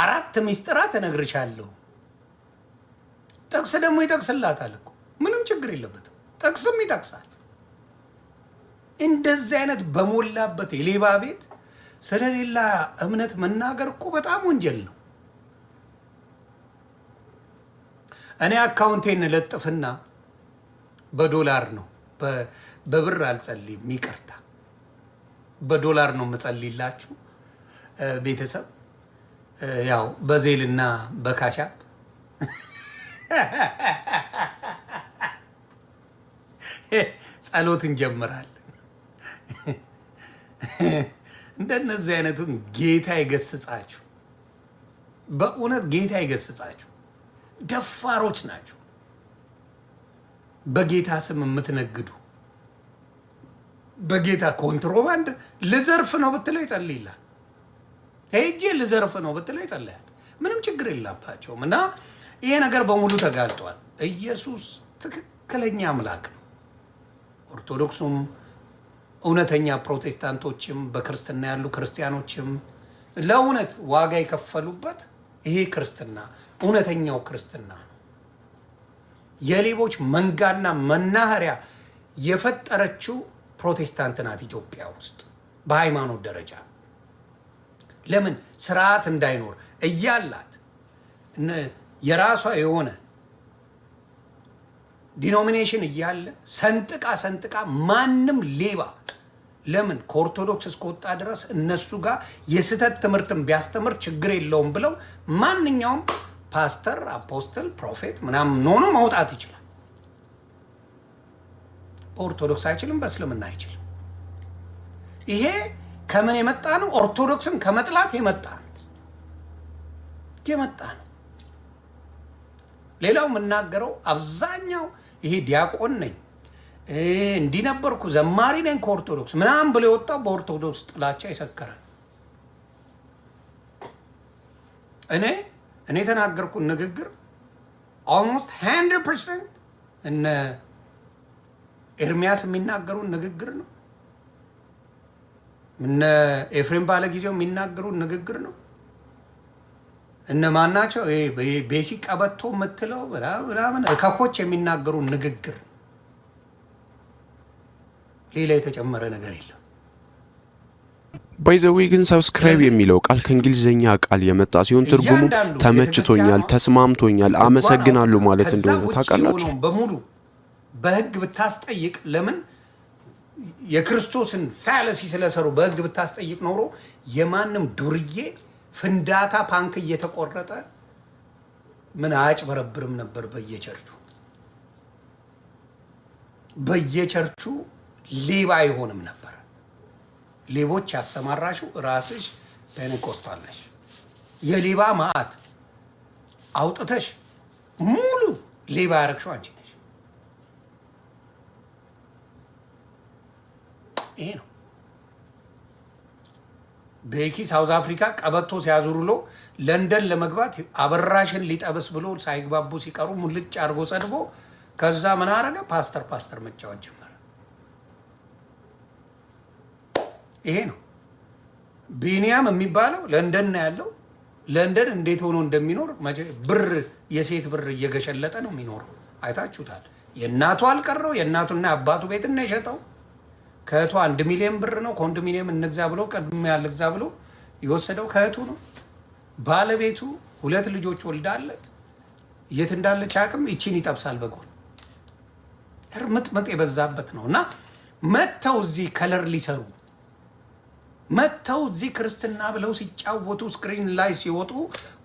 4 ሚስጥራት እነግርሻለሁ። ጥቅስ ደግሞ ይጠቅስላታል እኮ ምንም ችግር የለበትም። ጥቅስም ይጠቅሳል። እንደዚህ አይነት በሞላበት የሌባ ቤት ስለሌላ እምነት መናገር እኮ በጣም ወንጀል ነው። እኔ አካውንቴን ለጥፍና በዶላር ነው፣ በብር አልጸልይም። ይቅርታ፣ በዶላር ነው የምጸልይላችሁ ቤተሰብ። ያው በዜልና በካሻፕ ጸሎት እንጀምራለን። እንደነዚህ አይነቱን ጌታ ይገስጻችሁ፣ በእውነት ጌታ ይገስጻችሁ። ደፋሮች ናቸው። በጌታ ስም የምትነግዱ፣ በጌታ ኮንትሮባንድ ልዘርፍ ነው ብትለው ይጸልይላል። ሄጄ ልዘርፍ ነው ብትለው ይጸልያል። ምንም ችግር የለባቸውም። እና ይሄ ነገር በሙሉ ተጋልጧል። ኢየሱስ ትክክለኛ አምላክ ነው። ኦርቶዶክሱም እውነተኛ ፕሮቴስታንቶችም በክርስትና ያሉ ክርስቲያኖችም ለእውነት ዋጋ የከፈሉበት ይሄ ክርስትና እውነተኛው ክርስትና ነው። የሌቦች መንጋና መናኸሪያ የፈጠረችው ፕሮቴስታንት ናት ኢትዮጵያ ውስጥ በሃይማኖት ደረጃ። ለምን ስርዓት እንዳይኖር እያላት የራሷ የሆነ ዲኖሚኔሽን እያለ ሰንጥቃ ማንም ሌባ ለምን ከኦርቶዶክስ እስከወጣ ድረስ እነሱ ጋር የስህተት ትምህርትን ቢያስተምር ችግር የለውም ብለው ማንኛውም ፓስተር፣ አፖስትል፣ ፕሮፌት ምናምን ሆኖ መውጣት ይችላል። በኦርቶዶክስ አይችልም፣ በእስልምና አይችልም። ይሄ ከምን የመጣ ነው? ኦርቶዶክስን ከመጥላት የመጣ ነው። ሌላው የምናገረው አብዛኛው ይሄ ዲያቆን ነኝ እንዲነበርኩ ዘማሪ ነኝ ከኦርቶዶክስ ምናምን ብሎ የወጣው በኦርቶዶክስ ጥላቻ የሰከረ። እኔ የተናገርኩት ንግግር ኦልሞስት 100% እነ ኤርሚያስ የሚናገሩን ንግግር ነው። እነ ኤፍሬም ባለጊዜው የሚናገሩን ንግግር ነው። እነ ማናቸው ቤኪ ቀበቶ የምትለው ምናምን ከኮች የሚናገሩን ንግግር ነው። ሌላ የተጨመረ ነገር የለም። ባይዘዌ ግን ሰብስክራይብ የሚለው ቃል ከእንግሊዝኛ ቃል የመጣ ሲሆን ትርጉሙ ተመችቶኛል፣ ተስማምቶኛል፣ አመሰግናለሁ ማለት እንደሆነ ታውቃላችሁ። በሙሉ በህግ ብታስጠይቅ ለምን የክርስቶስን ፋለሲ ስለሰሩ በህግ ብታስጠይቅ ኖሮ የማንም ዱርዬ ፍንዳታ ፓንክ እየተቆረጠ ምን አያጭበረብርም ነበር። በየቸርቹ ሌባ አይሆንም ነበር። ሌቦች ያሰማራሽው ራስሽ ፔንቴኮስታል ነሽ። የሌባ ማዕት አውጥተሽ ሙሉ ሌባ ያረግሽው አንቺ ነሽ። ይሄ ነው። ቤኪ ሳውዝ አፍሪካ ቀበቶ ሲያዙሩሎ ለንደን ለመግባት አበራሽን ሊጠብስ ብሎ ሳይግባቡ ሲቀሩ ሙልጭ አድርጎ ጸድቦ ከዛ ምን አረገ? ፓስተር መጫወት ጀመረ። ይሄ ነው። ቢኒያም የሚባለው ለንደን ነው ያለው። ለንደን እንዴት ሆኖ እንደሚኖር ብር የሴት ብር እየገሸለጠ ነው የሚኖረው። አይታችሁታል። የእናቱ አልቀረው የእናቱና አባቱ ቤት ነው የሸጠው። ከእህቱ 1 ሚሊዮን ብር ነው ኮንዶሚኒየም እንግዛ ብሎ ቀድሞ ያልግዛ ብሎ የወሰደው ከእህቱ ነው። ባለቤቱ 2 ልጆች ወልዳለት የት እንዳለች አቅም ይቺን ይጠብሳል በጎን እርምጥምጥ የበዛበት ነው። እና መተው እዚህ ከለር ሊሰሩ መተው እዚህ ክርስትና ብለው ሲጫወቱ ስክሪን ላይ ሲወጡ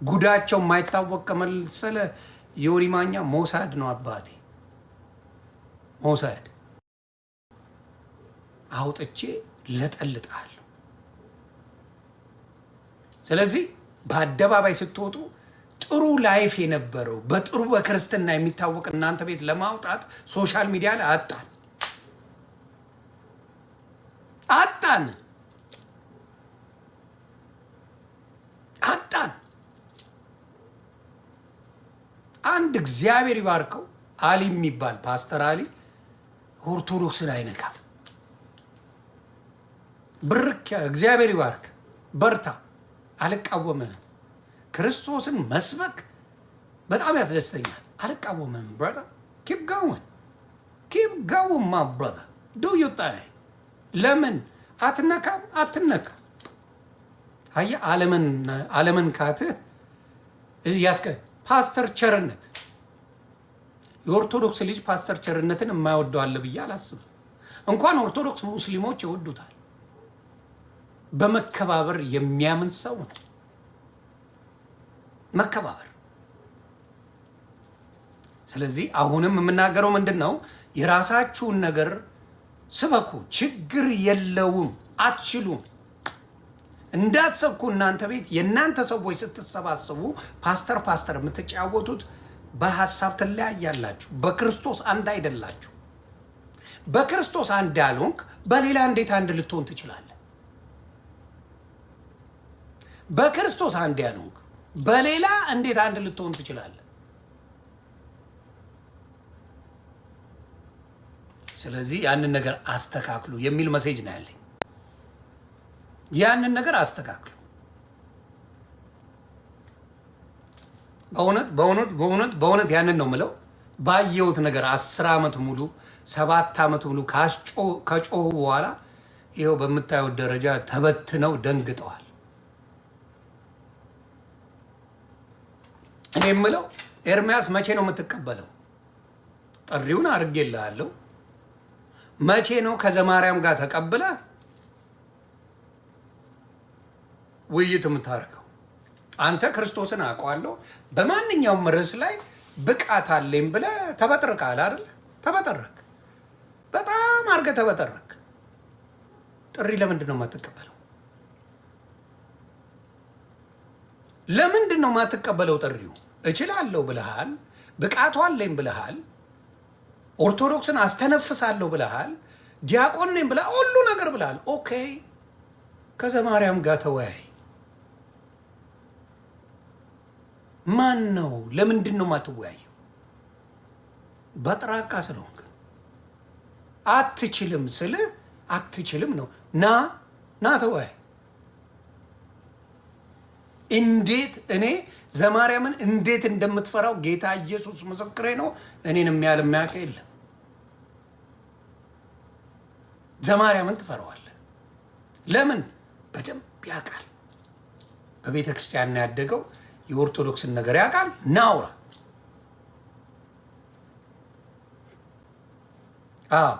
ጉዳቸው የማይታወቅ ከመሰለ ዮኒ ማኛ ሞሳድ ነው አባቴ። ሞሳድ አውጥቼ ለጠልጣለሁ። ስለዚህ በአደባባይ ስትወጡ ጥሩ ላይፍ የነበረው በጥሩ በክርስትና የሚታወቅ እናንተ ቤት ለማውጣት ሶሻል ሚዲያ ላይ አጣን። አንድ እግዚአብሔር ይባርከው አሊ የሚባል ፓስተር አሊ ኦርቶዶክስን አይነካም። ብርክ እግዚአብሔር ይባርክ፣ በርታ፣ አልቃወምም። ክርስቶስን መስበክ በጣም ያስደስተኛል። አልቃወምም። ብራዳ ኪፕ ጎዊንግ ማ ብራዳ ዱ ዩ ቲንግ። ለምን አትነካም? አትነካም። አየ ዓለምን ካትህ ያስከ ፓስተር ቸርነት የኦርቶዶክስ ልጅ ፓስተር ቸርነትን የማይወደው አለ ብዬ አላስብም። እንኳን ኦርቶዶክስ ሙስሊሞች ይወዱታል። በመከባበር የሚያምን ሰው ነው። መከባበር። ስለዚህ አሁንም የምናገረው ምንድን ነው? የራሳችሁን ነገር ስበኩ። ችግር የለውም። አትችሉም እንዳትሰብኩ። እናንተ ቤት የእናንተ ሰዎች ስትሰባሰቡ ፓስተር የምትጫወቱት በሀሳብ ትለያያላችሁ። በክርስቶስ አንድ አይደላችሁ። በክርስቶስ አንድ ያልሆንክ በሌላ እንዴት አንድ ልትሆን ትችላለህ? በክርስቶስ አንድ ያልሆንክ በሌላ እንዴት አንድ ልትሆን ትችላለህ? ስለዚህ ያንን ነገር አስተካክሉ የሚል መሴጅ ነው ያለኝ። ያንን ነገር አስተካክሉ። በእውነት ያንን ነው ምለው። ባየሁት ነገር 10 ዓመት ሙሉ 7 ዓመት ሙሉ ከጮሁ በኋላ ይኸው በምታዩት ደረጃ ተበትነው ደንግጠዋል። እኔ የምለው ኤርሚያስ መቼ ነው የምትቀበለው? ጥሪውን አድርጌልሃለሁ። መቼ ነው ከዘማርያም ጋር ተቀብለ ውይይት የምታደርገው? አንተ ክርስቶስን አውቀዋለሁ በማንኛውም ርዕስ ላይ ብቃት አለኝ ብለህ ተበጥርቃል አይደል? ተበጠረክ፣ በጣም አድርገህ ተበጠረክ። ጥሪ ለምንድን ነው የማትቀበለው? ለምንድን ነው የማትቀበለው? ጥሪው እችላለሁ ብለሃል፣ ብቃቱ አለኝ ብለሃል፣ ኦርቶዶክስን አስተነፍሳለሁ ብለሃል፣ ዲያቆን ነኝ ብለሃል፣ ሁሉ ነገር ብለሃል። ኦኬ፣ ከዘማርያም ጋር ተወያይ። ማን ነው? ለምንድን ነው የማትወያየው? በጥራቃ ስለሆንክ አትችልም ስልህ አትችልም ነው። ና ተወያይ። እንዴት እኔ ዘማርያምን እንዴት እንደምትፈራው ጌታ ኢየሱስ ምስክሬ ነው። እኔን የሚያል የሚያውቅ የለም። ዘማርያምን ትፈራዋለህ። ለምን? በደንብ ያውቃል። በቤተ ክርስቲያን ነው ያደገው። የኦርቶዶክስን ነገር ያውቃል። ናውራ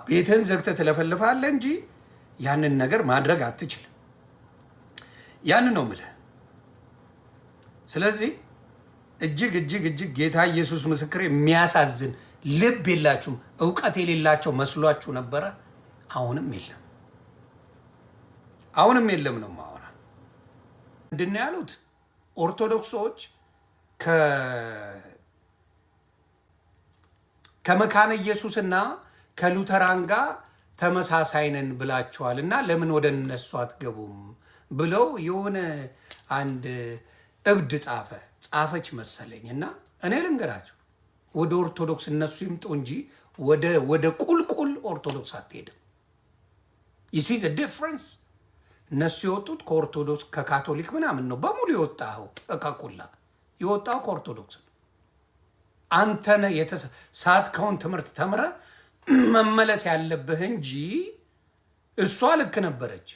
ቤትህን ዘግተህ ትለፈልፋለህ እንጂ ያንን ነገር ማድረግ አትችልም። ያንን ነው የምልህ። ስለዚህ እጅግ ጌታ ኢየሱስ ምስክር የሚያሳዝን ልብ የላችሁም። እውቀት የሌላቸው መስሏችሁ ነበረ። አሁንም የለም ነው ማወራ። ምንድን ነው ያሉት? ኦርቶዶክሶች ከመካነ ኢየሱስና ከሉተራን ጋር ተመሳሳይ ነን ብላችኋል እና ለምን ወደ እነሱ አትገቡም ብለው የሆነ አንድ እብድ ጻፈች መሰለኝ። እና እኔ ልንገራችሁ፣ ወደ ኦርቶዶክስ እነሱ ይምጡ እንጂ ወደ ቁልቁል ኦርቶዶክስ አትሄድም። ይሲ ዘ ዲፍረንስ። እነሱ የወጡት ከኦርቶዶክስ ከካቶሊክ ምናምን ነው በሙሉ የወጣው። ከቁላ የወጣው ከኦርቶዶክስ ነው። አንተነ ሳትከውን ትምህርት ተምረ መመለስ ያለብህ እንጂ እሷ ልክ ነበረች።